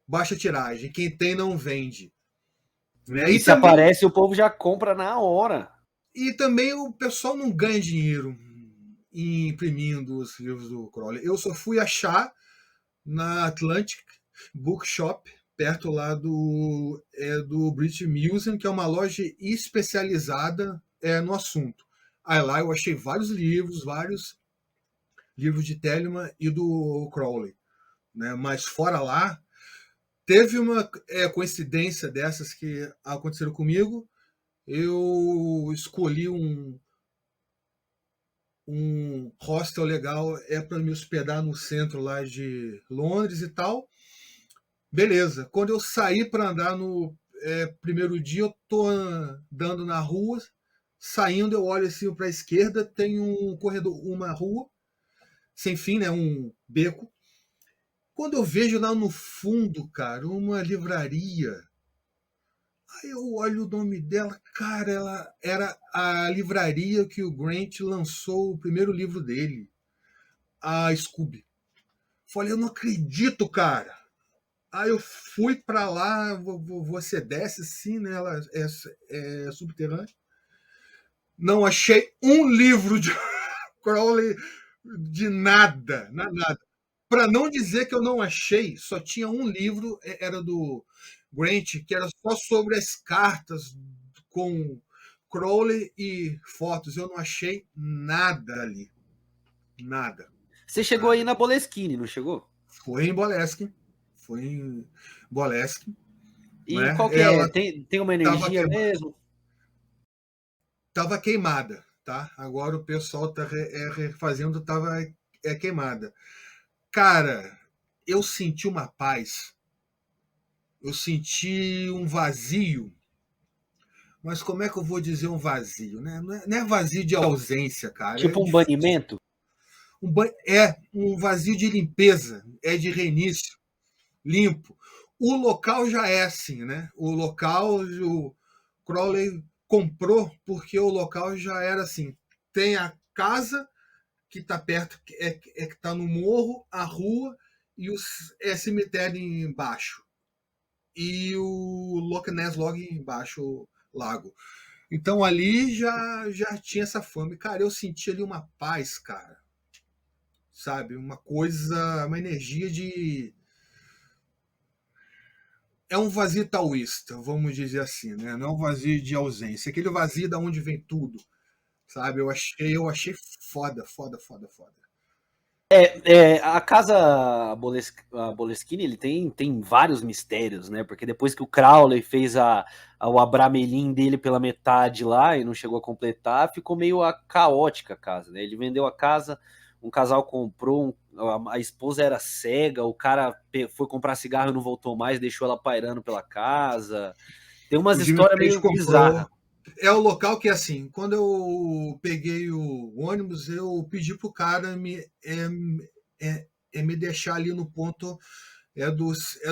[SPEAKER 2] baixa tiragem. Quem tem não vende. Né?
[SPEAKER 1] E se aparece, o povo já compra na hora.
[SPEAKER 2] E também o pessoal não ganha dinheiro imprimindo os livros do Crowley. Eu só fui achar na Atlantic, Bookshop, perto lá do British Museum, que é uma loja especializada no assunto. Aí lá eu achei vários livros de Telemann e do Crowley, né? Mas fora lá, teve uma coincidência dessas que aconteceram comigo. Eu escolhi um hostel legal para me hospedar no centro lá de Londres e tal. Beleza. Quando eu saí para andar no primeiro dia, eu tô andando na rua, saindo, eu olho assim para a esquerda, tem um corredor, uma rua sem fim, né, um beco. Quando eu vejo lá no fundo, cara, uma livraria, aí eu olho o nome dela, cara, ela era a livraria que o Grant lançou o primeiro livro dele, a Scooby. Falei, eu não acredito, cara. Aí eu fui para lá, você desce sim, né? Ela é subterrânea. Não achei um livro de Crowley de nada, nada. Para não dizer que eu não achei, só tinha um livro, era do Grant, que era só sobre as cartas com Crowley e fotos. Eu não achei nada ali. Nada.
[SPEAKER 1] Você chegou
[SPEAKER 2] Nada.
[SPEAKER 1] aí na Boleskine, não chegou?
[SPEAKER 2] Foi em Boleskine. Foi em Boleskine.
[SPEAKER 1] E
[SPEAKER 2] Né?
[SPEAKER 1] qual que é?
[SPEAKER 2] Ela
[SPEAKER 1] Tem uma
[SPEAKER 2] estava
[SPEAKER 1] energia mesmo?
[SPEAKER 2] queimada, tá? Agora o pessoal tá refazendo, estava queimada. Cara, eu senti uma paz, eu senti um vazio, mas como é que eu vou dizer um vazio, né? Não é vazio de ausência, cara, é
[SPEAKER 1] Tipo um
[SPEAKER 2] difícil.
[SPEAKER 1] banimento?
[SPEAKER 2] É um vazio de limpeza, é de reinício, limpo. O local já é assim, né? O local, o Crowley comprou porque o local já era assim. Tem a casa que está perto, que está no morro, a rua e o cemitério embaixo. E o Loch Ness logo embaixo, o lago. Então ali já tinha essa fama. E, cara, eu senti ali uma paz, cara. Sabe? Uma coisa, uma energia de. É um vazio taoísta, vamos dizer assim, né? Não é um vazio de ausência. Aquele vazio da onde vem tudo, sabe? Eu achei foda, foda, foda, foda.
[SPEAKER 1] A casa Boleskine, ele tem vários mistérios, né? Porque depois que o Crowley fez o Abramelin dele pela metade lá e não chegou a completar, ficou meio caótica a casa, né? Ele vendeu a casa, um casal comprou, a esposa era cega, o cara foi comprar cigarro e não voltou mais, deixou ela pairando pela casa. Tem umas
[SPEAKER 2] O Jimmy
[SPEAKER 1] histórias
[SPEAKER 2] Page
[SPEAKER 1] meio
[SPEAKER 2] comprou.
[SPEAKER 1] bizarras.
[SPEAKER 2] É o local que, assim, quando eu peguei o ônibus, eu pedi pro cara me deixar ali no ponto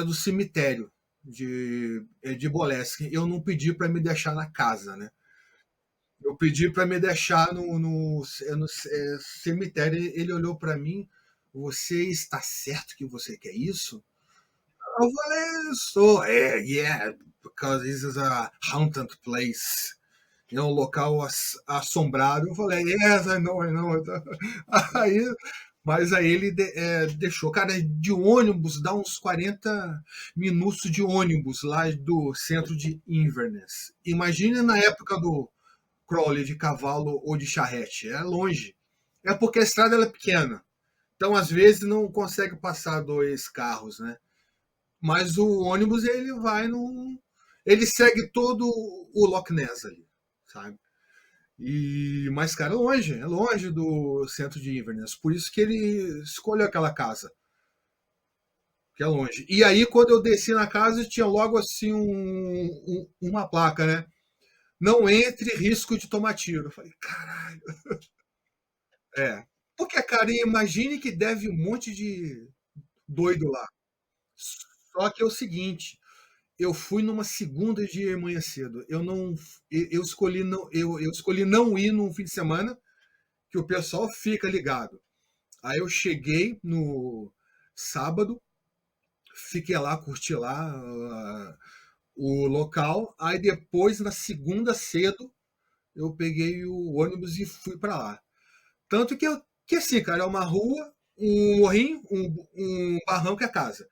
[SPEAKER 2] do cemitério de Boleskine. Eu não pedi para me deixar na casa, né? Eu pedi para me deixar no cemitério. Ele olhou para mim, você está certo que você quer isso? Eu falei, sou, yeah, because this is a haunted place. É um local assombrado. Eu falei, yes, I know, I know. Aí, mas aí ele deixou. Cara, de ônibus, dá uns 40 minutos de ônibus lá do centro de Inverness. Imagine na época do Crowley de cavalo ou de charrete. É longe. É porque a estrada ela é pequena. Então, às vezes, não consegue passar dois carros, né? Mas o ônibus, ele vai no. Ele segue todo o Loch Ness ali, sabe? Mas, cara, é longe do centro de Inverness. Por isso que ele escolheu aquela casa, que é longe. E aí, quando eu desci na casa, tinha logo assim uma placa, né? Não entre, risco de tomar tiro. Eu falei, caralho. É. Porque, cara, imagine que deve um monte de doido lá. Só que é o seguinte, eu fui numa segunda de manhã cedo. Eu escolhi eu escolhi não ir num fim de semana que o pessoal fica ligado. Aí eu cheguei no sábado, fiquei lá, curti lá o local. Aí depois, na segunda cedo, eu peguei o ônibus e fui para lá. Tanto que assim, cara, é uma rua, um morrinho, um barranco é a casa.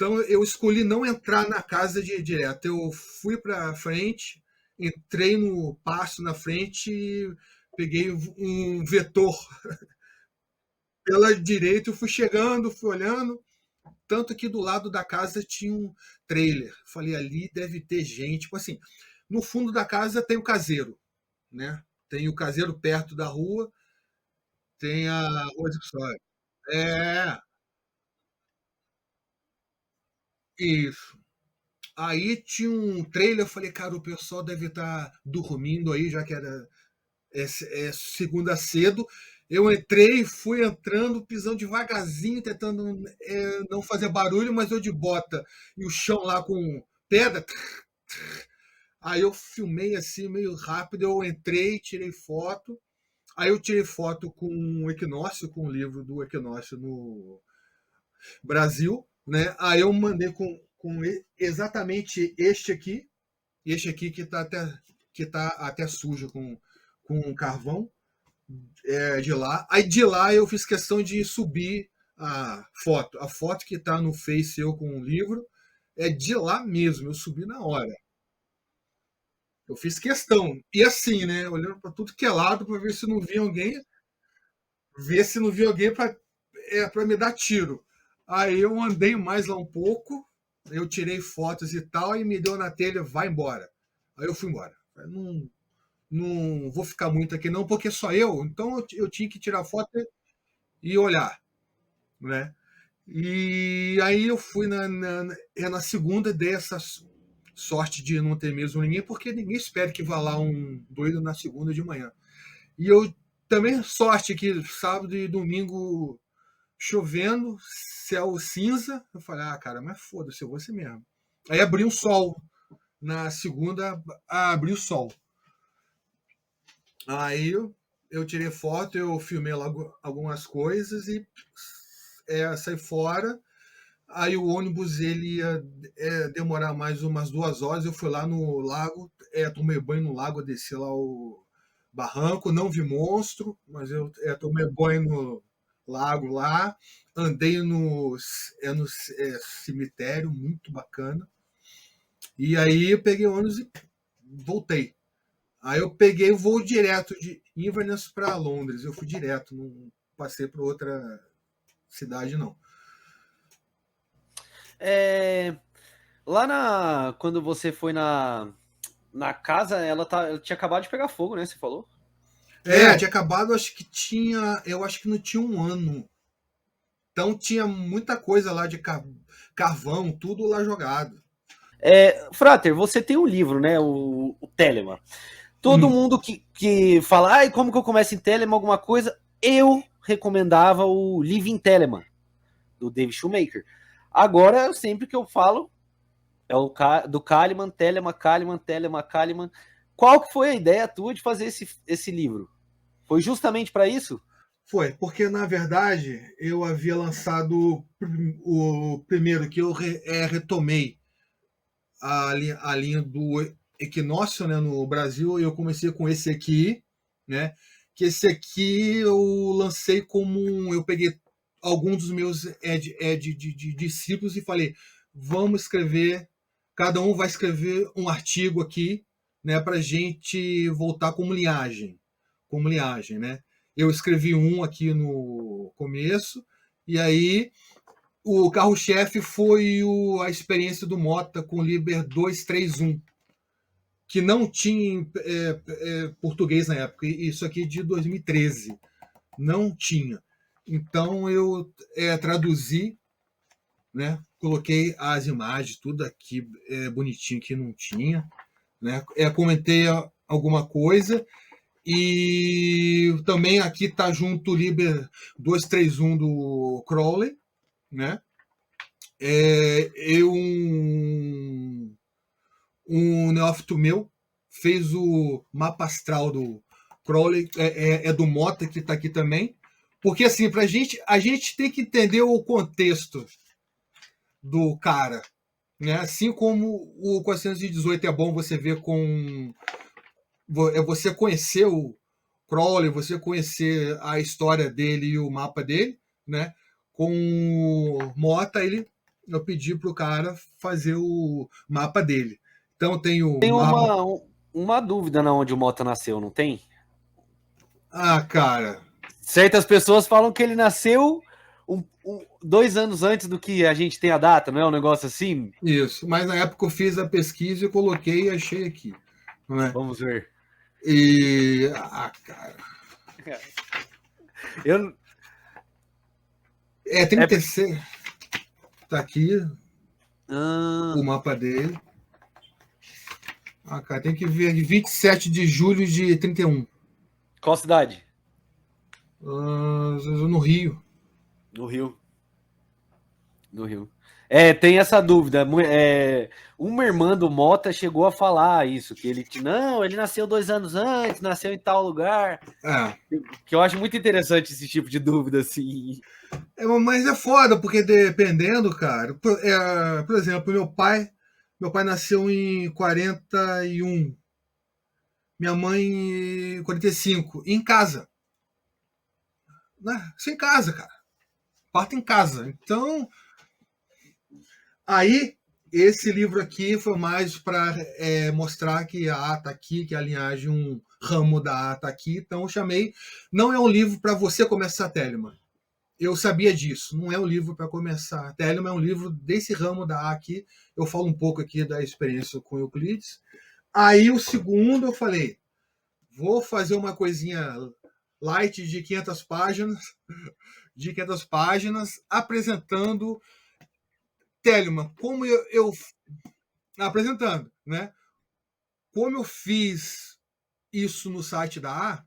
[SPEAKER 2] Então eu escolhi não entrar na casa direto. Eu fui para frente, entrei no passo na frente e peguei um vetor pela direita, eu fui chegando, fui olhando, tanto que do lado da casa tinha um trailer. Falei, ali deve ter gente. Tipo assim, no fundo da casa tem o caseiro, né? Tem o caseiro perto da rua, tem a rua de história. É, isso. Aí tinha um trailer, eu falei, cara, o pessoal deve estar dormindo aí, já que era segunda cedo. Eu entrei, fui entrando, pisando devagarzinho, tentando não fazer barulho, mas eu de bota e o chão lá com pedra. Aí eu filmei assim, meio rápido, eu entrei, tirei foto. Aí eu tirei foto com o Equinócio, com o livro do Equinócio no Brasil, né? Aí eu mandei com exatamente este aqui que tá até sujo com carvão de lá. Aí de lá eu fiz questão de subir a foto. A foto que está no Face eu com o livro é de lá mesmo, eu subi na hora. Eu fiz questão. E assim, né? Olhando para tudo que é lado para ver se não vinha alguém, ver se não vinha alguém para me dar tiro. Aí eu andei mais lá um pouco, eu tirei fotos e tal, e me deu na telha, vai embora. Aí eu fui embora. Não, não vou ficar muito aqui não, porque só eu, então eu tinha que tirar foto e olhar, né? E aí eu fui na segunda, dei essa sorte de não ter mesmo ninguém, porque ninguém espera que vá lá um doido na segunda de manhã. E eu também sorte que sábado e domingo chovendo, céu cinza. Eu falei, ah, cara, mas foda-se, eu vou assim mesmo. Aí abriu um sol. Na segunda, abriu o sol. Aí eu tirei foto, eu filmei logo algumas coisas e saí fora. Aí o ônibus ele ia demorar mais umas 2 horas. Eu fui lá no lago, tomei banho no lago, desci lá o barranco, não vi monstro, mas eu tomei banho no lago lá, andei no cemitério, muito bacana. E aí eu peguei o ônibus e voltei. Aí eu peguei o voo direto de Inverness para Londres. Eu fui direto, não passei para outra cidade, não.
[SPEAKER 1] É, lá quando você foi na casa, ela tinha acabado de pegar fogo, né? Você falou?
[SPEAKER 2] Tinha acabado, eu acho que não tinha um ano. Então tinha muita coisa lá de carvão, tudo lá jogado.
[SPEAKER 1] Frater, você tem um livro, né? O Telemann. Todo
[SPEAKER 2] Hum.
[SPEAKER 1] mundo que fala, ai, como que eu começo em Telemann, alguma coisa, eu recomendava o Living Telemann, do David Shoemaker. Agora, sempre que eu falo, é o do Kahneman, Telemann, Kahneman, Telemann, Kahneman. Qual que foi a ideia tua de fazer esse livro? Foi justamente para isso?
[SPEAKER 2] Foi, porque na verdade eu havia lançado o primeiro que eu retomei a linha do Equinócio, né, no Brasil, e eu comecei com esse aqui, né? Que esse aqui eu lancei eu peguei alguns dos meus de discípulos e falei, vamos escrever, cada um vai escrever um artigo aqui, né, para gente voltar como linhagem, né? Eu escrevi um aqui no começo e aí o carro-chefe foi a experiência do Mota com o Liber 231, que não tinha português na época. Isso aqui é de 2013. Não tinha. Então eu traduzi, né? Coloquei as imagens, tudo aqui bonitinho que não tinha. Né? Comentei alguma coisa. E também aqui está junto o Liber 231 do Crowley, né? Um neófito meu fez o mapa astral do Crowley, do Mota, que está aqui também. Porque, assim, a gente tem que entender o contexto do cara. Né? Assim como o 418 é bom você ver você conhecer o Crowley, você conhecer a história dele e o mapa dele, né? Com o Mota, ele eu pedi pro cara fazer o mapa dele. Então tem o
[SPEAKER 1] Tem
[SPEAKER 2] mapa.
[SPEAKER 1] uma dúvida na onde o Mota nasceu, não tem?
[SPEAKER 2] Ah, cara,
[SPEAKER 1] Certas pessoas falam que ele nasceu 2 anos antes do que a gente tem a data, não é um negócio assim?
[SPEAKER 2] isso. Mas na época eu fiz a pesquisa e coloquei e achei aqui. Não é?
[SPEAKER 1] Vamos ver.
[SPEAKER 2] E. Ah, cara.
[SPEAKER 1] Eu,
[SPEAKER 2] É
[SPEAKER 1] é
[SPEAKER 2] 36. Tá aqui o
[SPEAKER 1] ah,
[SPEAKER 2] mapa dele. Ah, cara, tem que ver 27 de julho de 31.
[SPEAKER 1] qual cidade?
[SPEAKER 2] No Rio.
[SPEAKER 1] No Rio. No Rio. Tem essa dúvida. Uma irmã do Mota chegou a falar isso, que não, ele nasceu 2 anos antes, nasceu em tal lugar.
[SPEAKER 2] É.
[SPEAKER 1] Que eu acho muito interessante esse tipo de dúvida, assim.
[SPEAKER 2] Mas é foda, porque dependendo, cara. Por exemplo, meu pai nasceu em 41, minha mãe em 45, em casa. Né? Isso em casa, cara. Parto em casa. Então, aí, esse livro aqui foi mais para mostrar que a A tá aqui, que a linhagem, um ramo da A tá aqui. Então, eu chamei. Não é um livro para você começar, Telemann. Eu sabia disso. Não é um livro para começar. Telemann é um livro desse ramo da A aqui. Eu falo um pouco aqui da experiência com Euclides. Aí, o segundo, eu falei: vou fazer uma coisinha light de 500 páginas, apresentando Telemann, como eu apresentando, né? Como eu fiz isso no site da A,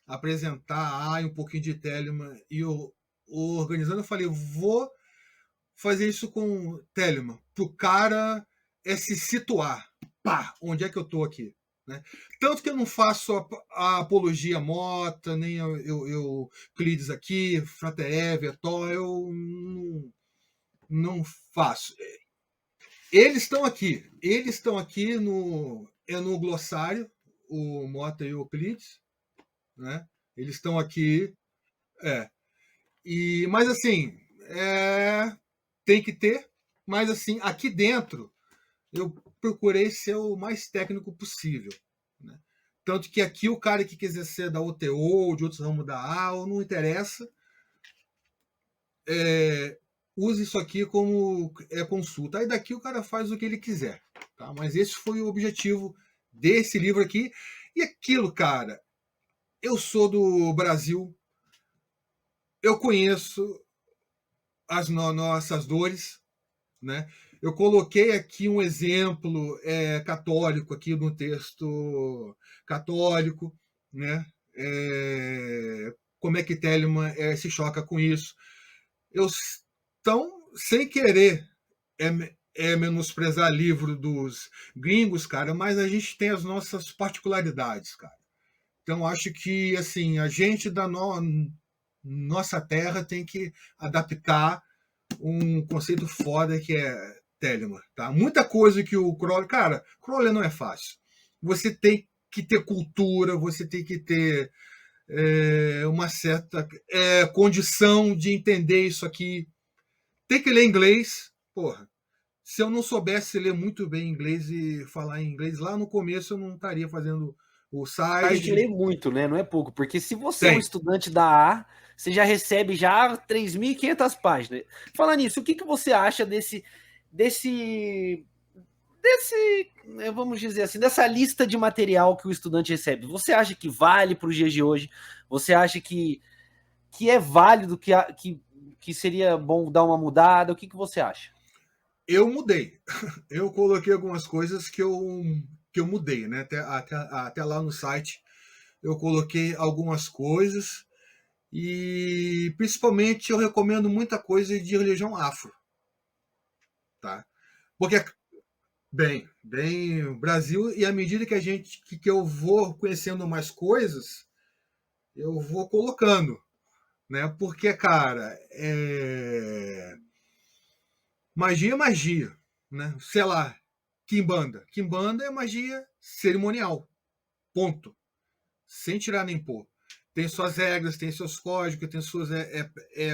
[SPEAKER 2] apresentar a A e um pouquinho de Telemann e eu organizando, eu falei, vou fazer isso com Telemann, para o cara se situar. Pá, onde é que eu tô aqui? Né? Tanto que eu não faço a apologia Mota, nem eu Euclides aqui, Frater Vertó, eu não faço. Eles estão aqui no glossário, o Mota e o Euclides, né? Eles estão aqui, é. Mas assim, tem que ter, mas assim, aqui dentro eu procurei ser o mais técnico possível, né? Tanto que aqui o cara que quiser ser da OTO ou de outros ramos da AO, não interessa, use isso aqui como consulta. Aí daqui o cara faz o que ele quiser. Tá? Mas esse foi o objetivo desse livro aqui. E aquilo, cara, eu sou do Brasil, eu conheço as nossas dores, né? Eu coloquei aqui um exemplo católico aqui no texto católico, né? Como é que Telemann se choca com isso? Então, sem querer menosprezar livro dos gringos, cara, mas a gente tem as nossas particularidades, cara. Então, acho que assim a gente da nossa terra tem que adaptar um conceito foda que é Telemann, tá? Muita coisa que o Crowley... Cara, Crowley não é fácil. Você tem que ter cultura, você tem que ter uma certa condição de entender isso aqui. Tem que ler inglês. Porra, se eu não soubesse ler muito bem inglês e falar em inglês, lá no começo eu não estaria fazendo o
[SPEAKER 1] Tem que
[SPEAKER 2] site.
[SPEAKER 1] ler muito, né? Não é pouco, porque se você é um
[SPEAKER 2] Tem.
[SPEAKER 1] estudante da A, você já recebe já 3.500 páginas. Falando nisso, o que você acha desse, vamos dizer assim, dessa lista de material que o estudante recebe? Você acha que vale para os dias de hoje? Você acha que é válido, que seria bom dar uma mudada? O que você acha?
[SPEAKER 2] Eu mudei. Eu coloquei algumas coisas que eu mudei, né? Até lá no site eu coloquei algumas coisas e principalmente eu recomendo muita coisa de religião afro, tá? Porque bem Brasil, e à medida que que eu vou conhecendo mais coisas, eu vou colocando, né? Porque, cara, magia é magia, né? Sei lá, Kimbanda. Kimbanda é magia cerimonial, ponto. Sem tirar nem pôr. Tem suas regras, tem seus códigos, tem suas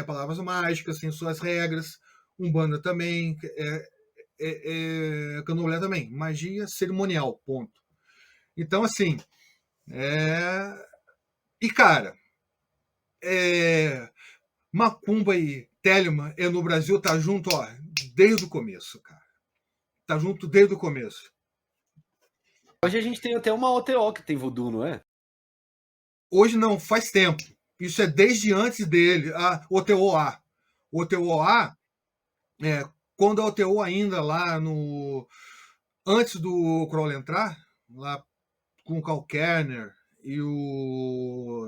[SPEAKER 2] palavras mágicas, tem suas regras. Umbanda também, Candomblé também. Magia cerimonial, ponto. Então, assim, e, cara, Macumba e Telema no Brasil tá junto, ó, desde o começo, cara. Tá junto desde o começo.
[SPEAKER 1] Hoje a gente tem até uma OTO que tem voodoo, não é?
[SPEAKER 2] Hoje não, faz tempo. Isso é desde antes dele, a OTOA. OTOA, quando a OTO ainda lá no... Antes do Kroll entrar, lá com o Karl Kerner e o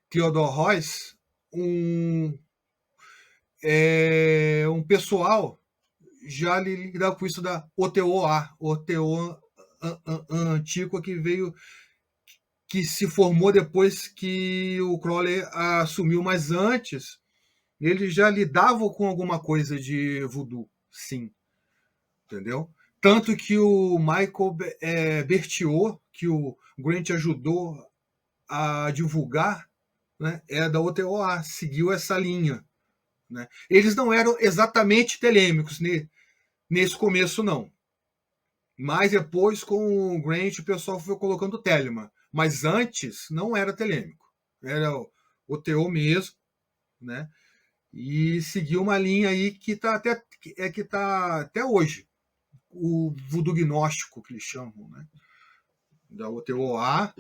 [SPEAKER 2] Theodor Heuss, um pessoal já lidava com isso da OTOA, OTO Antiqua, que veio, que se formou depois que o Crowley assumiu, mas antes eles já lidavam com alguma coisa de voodoo, sim, entendeu? Tanto que o Michael Bertiot, que o Grant ajudou a divulgar, né, é da OTOA, seguiu essa linha. Né? Eles não eram exatamente telêmicos nesse começo, não. Mas depois, com o Grant, o pessoal foi colocando Telema. Mas antes, não era telêmico. Era o TO mesmo, né? E seguiu uma linha aí que está até hoje. O voodoo gnóstico, que eles chamam, né? Da OTOA.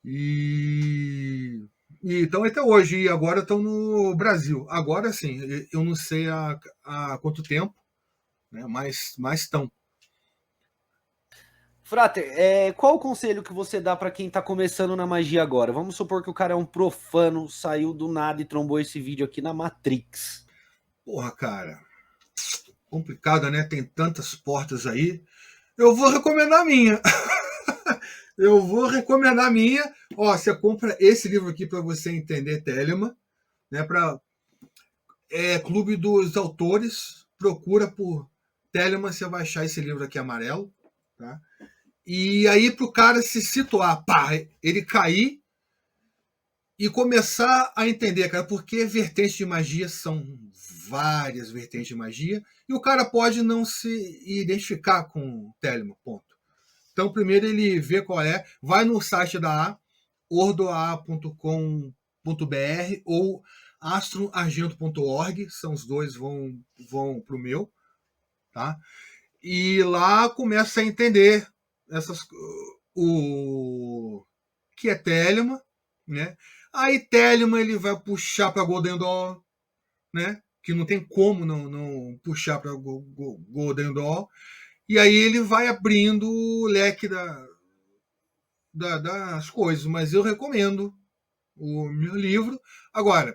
[SPEAKER 2] E então até hoje. E agora estão no Brasil. Agora sim, eu não sei há quanto tempo, né? Mas estão.
[SPEAKER 1] Frater, qual o conselho que você dá pra quem tá começando na magia agora? Vamos supor que o cara é um profano, saiu do nada e trombou esse vídeo aqui na Matrix.
[SPEAKER 2] Porra, cara, complicado, né? Tem tantas portas aí. Eu vou recomendar a minha. Eu vou recomendar a minha. Ó, você compra esse livro aqui para você entender Telema, né? Clube dos Autores. Procura por Telema, você vai achar esse livro aqui amarelo, tá? E aí pro cara se situar, pá, ele cair e começar a entender, cara, porque vertentes de magia são várias vertentes de magia e o cara pode não se identificar com o Telema, ponto. Então, primeiro ele vê qual é, vai no site da ordoa.com.br ou astroargento.org, são os dois, vão pro meu, tá? E lá começa a entender o que é Telema, né? Aí Telema ele vai puxar para Golden Dawn, né? Que não tem como não puxar para Golden Dawn. E aí ele vai abrindo o leque das coisas, mas eu recomendo o meu livro. Agora,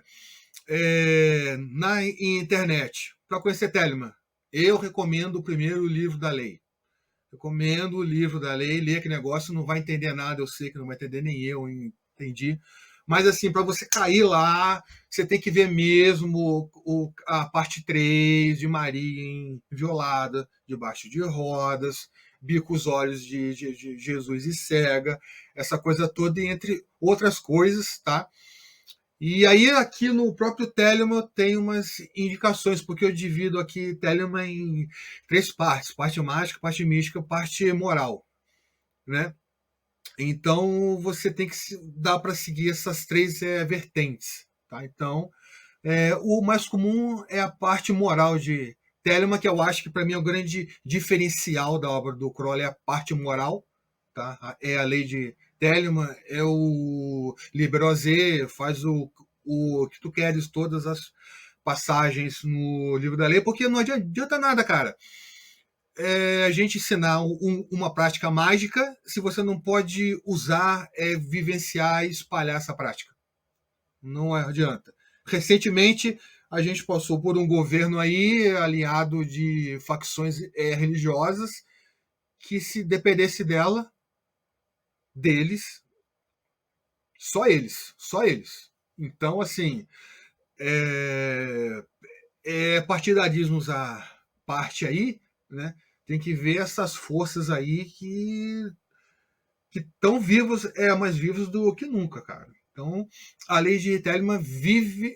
[SPEAKER 2] na internet, para conhecer Telema, eu recomendo o primeiro livro da lei. Recomendo o livro da lei, ler que negócio, não vai entender nada, eu sei que não vai entender, nem eu entendi. Mas, assim, para você cair lá, você tem que ver mesmo a parte 3 de Maria violada, debaixo de rodas, bico os olhos de Jesus e cega, essa coisa toda, entre outras coisas, tá? E aí, aqui no próprio Telema, tem umas indicações, porque eu divido aqui Telema em 3 partes: parte mágica, parte mística, parte moral, né? Então, você tem que dar para seguir essas 3 vertentes, tá? Então, o mais comum é a parte moral de Telema, que eu acho que para mim é o grande diferencial da obra do Crowley, é a parte moral, tá? É a lei de Telema, é o Liberosé, faz o que tu queres, todas as passagens no livro da lei, porque não adianta nada, cara. A gente ensinar uma prática mágica se você não pode usar, vivenciar e espalhar essa prática. Não adianta. Recentemente, a gente passou por um governo aí alinhado de facções religiosas que, se dependesse deles, só eles. Então, assim, partidarismos à parte aí, né? Tem que ver essas forças aí que estão vivos, mais vivos do que nunca, cara. Então, a lei de Telema vive,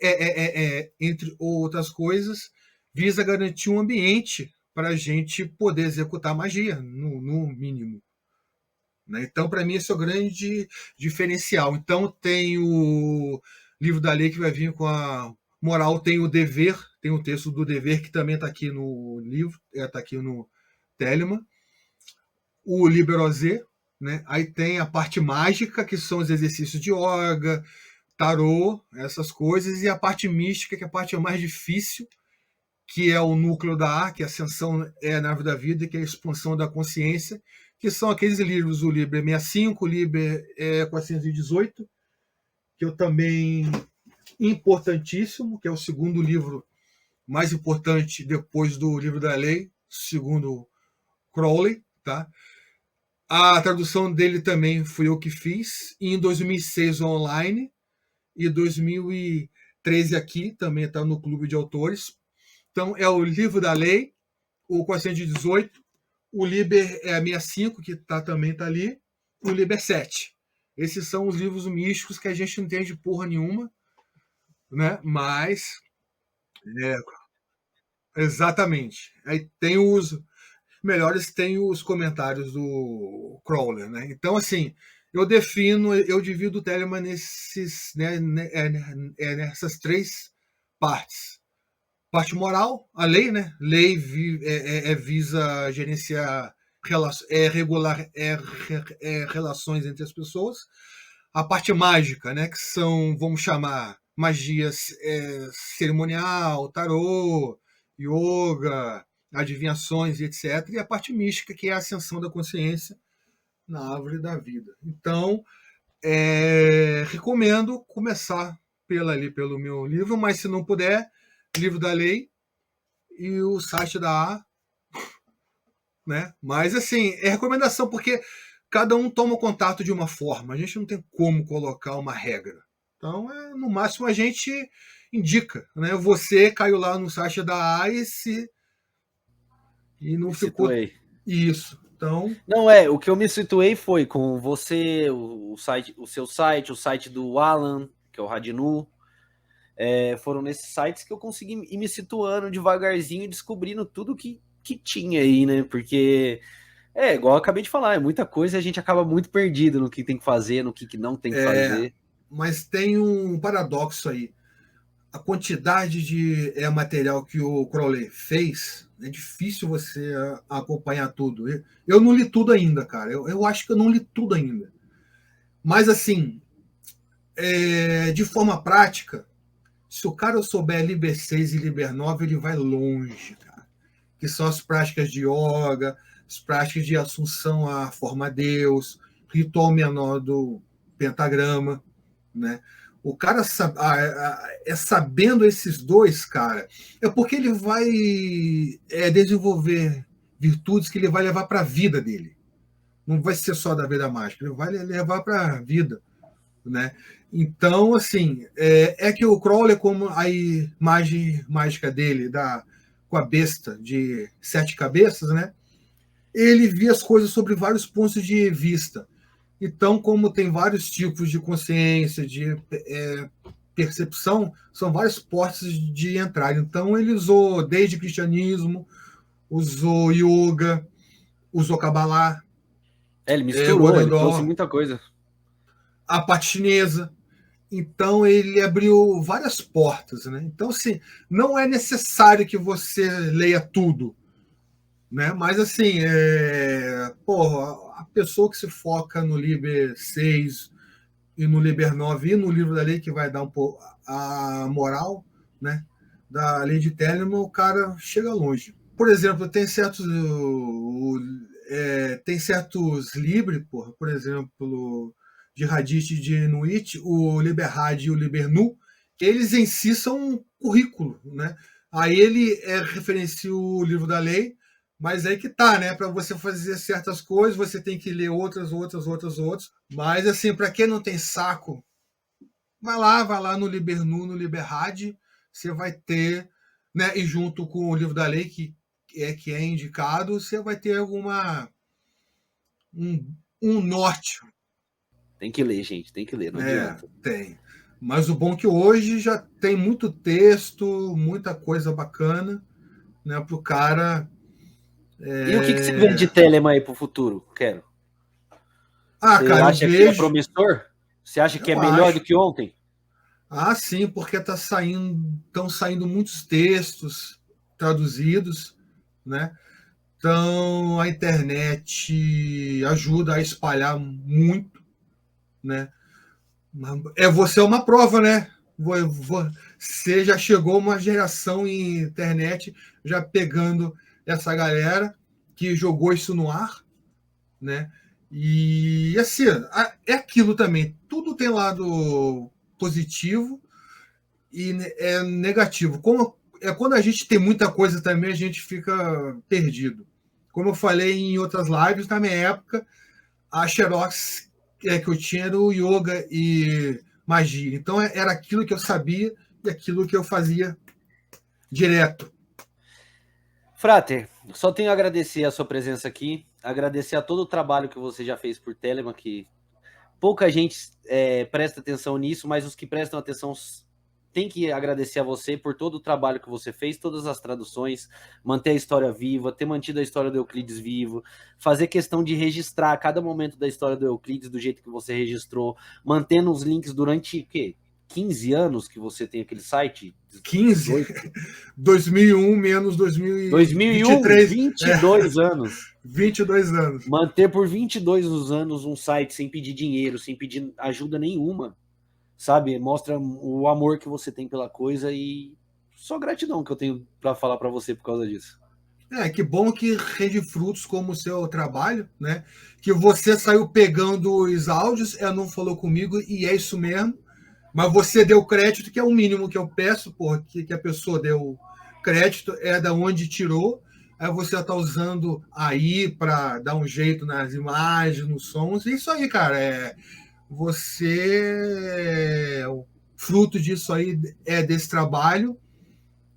[SPEAKER 2] entre outras coisas, visa garantir um ambiente para a gente poder executar magia, no mínimo. Né? Então, para mim, esse é o grande diferencial. Então, tem o livro da lei que vai vir com a moral, tem o dever, tem o texto do dever que também está aqui no livro, está aqui no Telema. O Liberosé, né? Aí tem a parte mágica, que são os exercícios de yoga, tarô, essas coisas, e a parte mística, que é a parte mais difícil, que é o núcleo da A, que é a ascensão é a nave da vida, que é a expansão da consciência, que são aqueles livros, o Liber 65, o Liber 418, que eu também, importantíssimo, que é o segundo livro mais importante depois do livro da lei, segundo Crowley, tá? A tradução dele também fui eu que fiz, e em 2006 online, e 2013 aqui, também está no Clube de Autores. Então, é o Livro da Lei, o 418, o Liber é a 65, que também está ali, e o Liber 7. Esses são os livros místicos que a gente não entende porra nenhuma, né? Mas, é, exatamente. Aí tem os melhores, tem os comentários do Crowler, né? Então, assim, eu divido o Telemann nessas três partes. Parte moral, a lei, né? Lei visa gerenciar, regular relações entre as pessoas. A parte mágica, né? Que são, vamos chamar, magias cerimonial, tarô, yoga, adivinhações e etc. E a parte mística, que é a ascensão da consciência na árvore da vida. Então, recomendo começar pelo meu livro, mas se não puder, livro da lei e o site da A, né? Mas assim, é recomendação porque cada um toma contato de uma forma. A gente não tem como colocar uma regra. Então, no máximo a gente indica, né? Você caiu lá no site da A e não
[SPEAKER 1] Me
[SPEAKER 2] ficou
[SPEAKER 1] situei.
[SPEAKER 2] isso. Então,
[SPEAKER 1] Não, o que eu me situei foi com você, o site, o seu site, o site do Alan, que é o Radinu. Foram nesses sites que eu consegui ir me situando devagarzinho e descobrindo tudo que tinha aí, né? Porque, igual eu acabei de falar, é muita coisa e a gente acaba muito perdido no que tem que fazer, no que não tem que fazer.
[SPEAKER 2] mas tem um paradoxo aí. A quantidade de material que o Crowley fez, é difícil você acompanhar tudo. Eu não li tudo ainda, cara. Eu acho que eu não li tudo ainda. Mas, assim, de forma prática, se o cara souber Liber 6 e Liber 9, ele vai longe, cara. Que são as práticas de yoga, as práticas de assunção à forma Deus, ritual menor do pentagrama, né? O cara sabendo esses dois, cara, é porque ele vai desenvolver virtudes que ele vai levar para a vida dele. Não vai ser só da vida mágica, ele vai levar para a vida, né? Então, assim, que o Crowley, como a imagem mágica dele, com a besta de 7 cabeças, né? Ele via as coisas sobre vários pontos de vista. Então, como tem vários tipos de consciência, de percepção, são várias portas de entrada. Então, ele usou desde cristianismo, usou yoga, usou Kabbalah,
[SPEAKER 1] Ele misturou, ele trouxe
[SPEAKER 2] Gododó,
[SPEAKER 1] muita coisa.
[SPEAKER 2] a parte chinesa. Então, ele abriu várias portas. Né? Então, assim, não é necessário que você leia tudo. Né? Mas, assim, a pessoa que se foca no Liber 6 e no Liber 9 e no livro da lei, que vai dar um pouco a moral, né, da lei de Telemann, o cara chega longe. Por exemplo, tem certos livros, por exemplo, de Hadith de Inuit, o Liber Had e o Liber Nu, eles em si são um currículo, né? Aí ele referencia o livro da lei, mas aí que tá, né? Para você fazer certas coisas, você tem que ler outras. Mas, assim, para quem não tem saco, vai lá no Libernu, no Liberrad, você vai ter, né? E junto com o livro da lei, que é indicado, você vai ter um norte.
[SPEAKER 1] Tem que ler, gente, tem que ler, não adianta.
[SPEAKER 2] Tem. Mas o bom é que hoje já tem muito texto, muita coisa bacana, né, para o cara.
[SPEAKER 1] E o que você vê de Telemann aí pro futuro? Quero. Você
[SPEAKER 2] Cara, eu
[SPEAKER 1] acha que é
[SPEAKER 2] vejo.
[SPEAKER 1] promissor? Você acha que é
[SPEAKER 2] Eu
[SPEAKER 1] melhor
[SPEAKER 2] acho.
[SPEAKER 1] do que ontem?
[SPEAKER 2] Sim, porque estão saindo muitos textos traduzidos, né? Então a internet ajuda a espalhar muito, né? Você é uma prova, né? Você já chegou uma geração em internet já pegando essa galera que jogou isso no ar, né? E assim, é aquilo também. Tudo tem lado positivo e é negativo. Quando a gente tem muita coisa também, a gente fica perdido. Como eu falei em outras lives, na minha época, a Xerox que eu tinha era o yoga e magia. Então era aquilo que eu sabia e aquilo que eu fazia direto.
[SPEAKER 1] Frater, só tenho a agradecer a sua presença aqui, agradecer a todo o trabalho que você já fez por Telemann, que pouca gente presta atenção nisso, mas os que prestam atenção tem que agradecer a você por todo o trabalho que você fez, todas as traduções, manter a história viva, ter mantido a história do Euclides vivo, fazer questão de registrar cada momento da história do Euclides do jeito que você registrou, mantendo os links durante, 15 anos que você tem aquele site?
[SPEAKER 2] 15? 2001 menos
[SPEAKER 1] 2001,
[SPEAKER 2] 2023.
[SPEAKER 1] 22 anos.
[SPEAKER 2] 22 anos.
[SPEAKER 1] Manter por 22 anos um site sem pedir dinheiro, sem pedir ajuda nenhuma, sabe? Mostra o amor que você tem pela coisa e só gratidão que eu tenho para falar para você por causa disso.
[SPEAKER 2] Que bom que rende frutos como o seu trabalho, né? Que você saiu pegando os áudios, não falou comigo e é isso mesmo. Mas você deu crédito, que é o mínimo que eu peço, que a pessoa deu crédito, da onde tirou. Aí você está usando aí para dar um jeito nas imagens, nos sons. Isso aí, cara, o fruto disso aí é desse trabalho.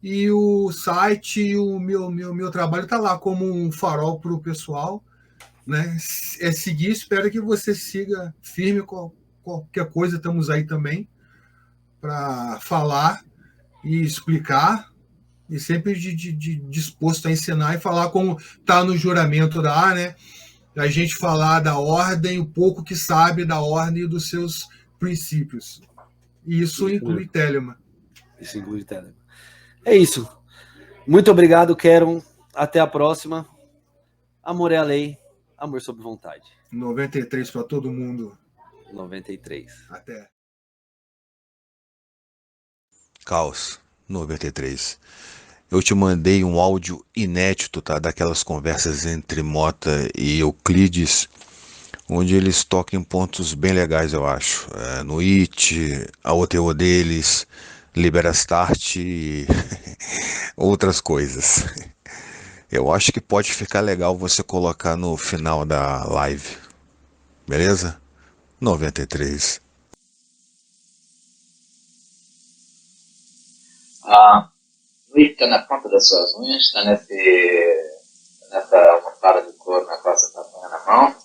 [SPEAKER 2] E o site e o meu trabalho está lá como um farol para o pessoal, né? Seguir, espero que você siga firme com qualquer coisa, estamos aí também para falar e explicar, e sempre disposto a ensinar e falar como está no juramento da né? A gente falar da ordem, o pouco que sabe da ordem e dos seus princípios. E isso inclui Telemann.
[SPEAKER 1] Isso inclui Telemann. É isso. Muito obrigado, Keron. Até a próxima. Amor é a lei, amor sob vontade.
[SPEAKER 2] 93 para todo mundo.
[SPEAKER 1] 93.
[SPEAKER 2] Até.
[SPEAKER 3] Caos 93. Eu te mandei um áudio inédito, tá? Daquelas conversas entre Mota e Euclides, onde eles tocam em pontos bem legais, eu acho. No It, a OTO deles, Liberastart e outras coisas. Eu acho que pode ficar legal você colocar no final da live. Beleza? 93.
[SPEAKER 4] O It está na ponta das suas unhas, está nessa almofada de couro na qual você está apanhando a mão,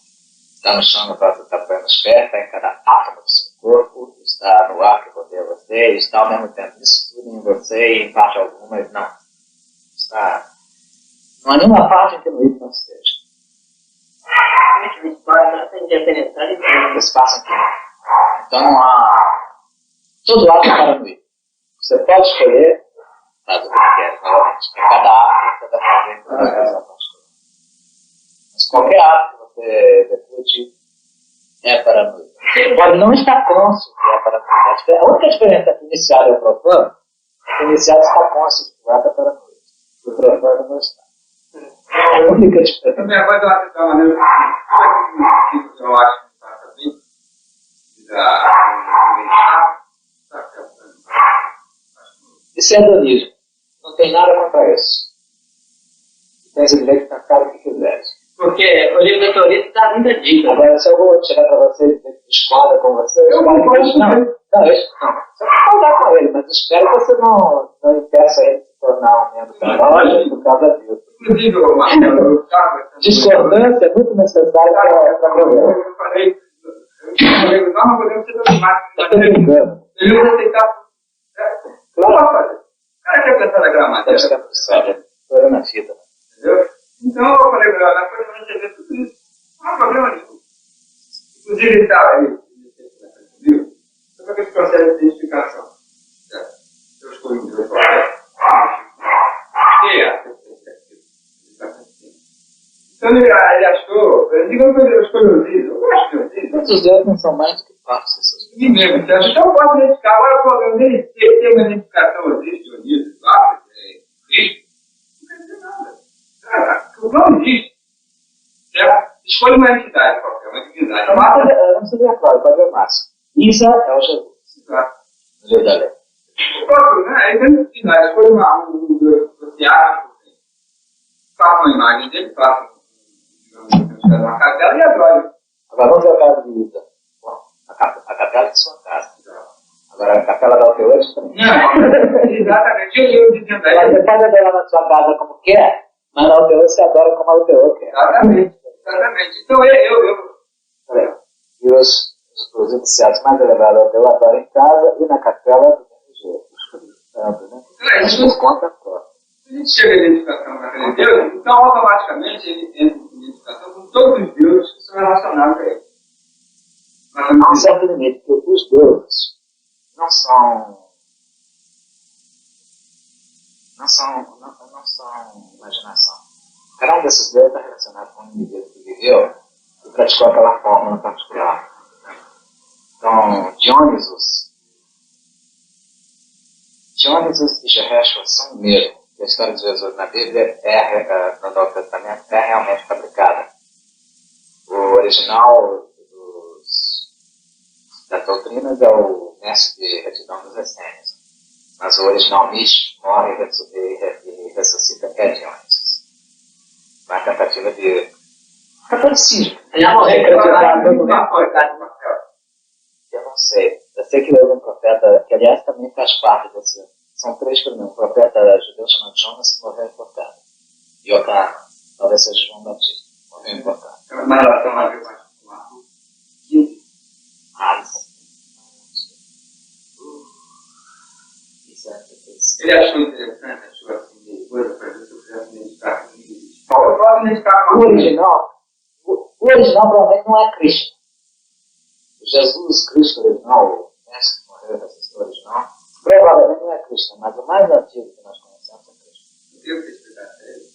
[SPEAKER 4] está no chão na qual você está apanhando os pés, está em cada átomo do seu corpo, está no ar que rodeia você, está ao mesmo tempo isso tudo em você e em parte alguma, não. Não há nenhuma parte em que o It não esteja. O espaço infinito. Então não há. Todo ato é paranoico. Você pode escolher, faz o que quer, novamente. Em cada ato você vai fazer cada coisa pode escolher. Mas qualquer ato que você execute é paranoico. Você pode não estar cônscio que é paranoico. A única diferença entre iniciado e o profano é que o iniciado está cônscio de que o ato é paranoico. O profano não está. É a única diferença.
[SPEAKER 5] Também agora eu acho que uma maneira que eu acho que passa bem
[SPEAKER 4] isso é hedonismo. Não tem nada contra isso. Tem esse direito de cantar o que quiser. Porque o livro da Torito dá muita dica. Agora, se eu vou chegar para você e dizer que discorda com você, eu não posso. Não. Você pode falar com ele, mas espero que você não impeça ele de se tornar um membro da loja por causa disso.
[SPEAKER 5] Inclusive,
[SPEAKER 4] discordância é muito necessária para problema.
[SPEAKER 5] Nós não podemos ser dogmáticos.
[SPEAKER 4] Eu tô brincando.
[SPEAKER 5] Devemos aceitar. Não posso fazer. O cara quer pensar na gramática.
[SPEAKER 4] Deve ser sério. Tô na fita.
[SPEAKER 5] Entendeu? Então eu falei pra ela, na coisa vai entender tudo isso. Não há problema nenhum. Inclusive ele estava aí, viu? Só que esse processo de identificação. Certo? Eu escolhi um Deus qualquer. Que é? Então ele achou, digamos que eu escolhi o Ziz, eu gosto de Ziz.
[SPEAKER 4] Todos os dedos não são mais do que passos.
[SPEAKER 5] E mesmo, então eu posso identificar. Agora o problema dele ter uma identificação Ziz, Dionísio, Papa, Cristo, não quer dizer nada. O nome existe. Certo? Escolha uma entidade qualquer, uma divindade.
[SPEAKER 4] Não precisa ver claro, pode ver o Márcio. Isa é o Jesus.
[SPEAKER 5] Exato.
[SPEAKER 4] No jeito da lei.
[SPEAKER 5] O próprio, né? Aí tem entidade, escolha um Deus associado, faça uma imagem dele, faça uma casa dela e adore.
[SPEAKER 4] Agora vamos ver o caso de Isa. Bom, a capela de sua casa. Agora a capela da Alteote também.
[SPEAKER 5] Não, exatamente. Eu dizendo aí.
[SPEAKER 4] Você pode adorar na sua casa como quer, mas na Alteote você adora como a Alteote quer.
[SPEAKER 5] Exatamente. Então
[SPEAKER 4] E os iniciados mais elevados eu adoro em casa e na capela do mesmo jeito. Né? Mas por conta própria.
[SPEAKER 5] Se a gente chega à identificação com aquele Deus, então automaticamente ele entra em identificação com todos os deuses que são relacionados a ele.
[SPEAKER 4] Há um certo limite, porque os deuses não são imaginação. Cada um desses deuses está relacionado com um indivíduo que viveu e praticou aquela fórmula particular. Então, Dionisos e Jeheshua são o mesmo. A história de Jesus na Bíblia no Novo Testamento é realmente fabricada. O original da doutrina é o mestre de retidão dos essênios. Mas o original místico morre e ressuscita é Dionisos. Uma tentativa de catolicismo.
[SPEAKER 5] Ele ia morrer
[SPEAKER 4] Eu não sei. Eu sei que houve um profeta, que aliás também faz parte desse. São três para mim. Um profeta judeu chamado Jonas que morreu enforcado. E outra, talvez seja João Batista, morreu enforcado.
[SPEAKER 5] É uma relação a ver com a Ele achou interessante, achou assim, de coisa para ver se eu pudesse identificar com ele. Eu posso identificar com
[SPEAKER 4] o original provavelmente não é Cristo. O Jesus Cristo original, o mestre que morreu nessa história original, provavelmente não é Cristo, mas o mais antigo que nós conhecemos é Cristo.
[SPEAKER 5] Eu tenho que explicar para ele.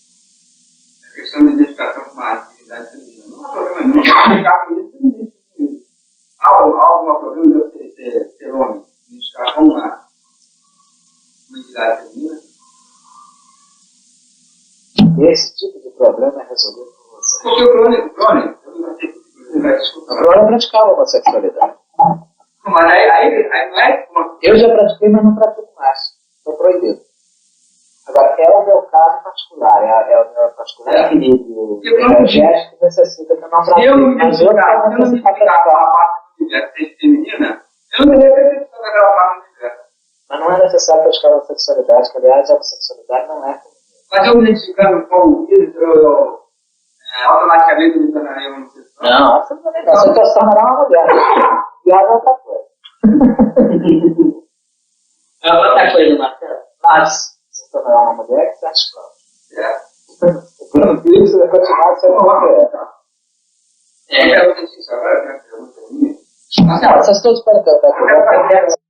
[SPEAKER 5] A questão de identificação com uma atividade feminina. Não há problema nenhum. Identificar com isso, não identificar com isso. Há algum problema de eu ser homem, identificar com uma entidade feminina?
[SPEAKER 4] Esse tipo de problema é resolvido por você.
[SPEAKER 5] Porque o crônico, eu não sei se vai discutir.
[SPEAKER 4] O Crônico praticava homossexualidade.
[SPEAKER 5] Mas aí não é como.
[SPEAKER 4] Eu já pratiquei, mas não pratico mais. Estou proibido. Agora, é o meu caso particular. É o meu particular equilíbrio energético que necessita que eu não pratique.
[SPEAKER 5] Eu não me
[SPEAKER 4] Mas
[SPEAKER 5] identificar
[SPEAKER 4] outros não
[SPEAKER 5] com a parte do universo ser feminina, eu não deveria ter pensado naquela parte do universo.
[SPEAKER 4] Mas não é necessário praticar a homossexualidade, que aliás a homossexualidade não é.
[SPEAKER 5] Mas eu me identificando com o vírus, eu automaticamente me tornarei homossexual.
[SPEAKER 4] Não, absolutamente não. Você se tornará uma mulher. Mulher é outra coisa.
[SPEAKER 6] É outra coisa, Marcelo.
[SPEAKER 4] Mas se tornará uma mulher que se acha própria.
[SPEAKER 5] É.
[SPEAKER 4] O plano fixo vai continuar sendo uma mulher.
[SPEAKER 5] Eu quero sentir isso agora, né? Pergunta minha.
[SPEAKER 4] Não, vocês todos podem perguntar.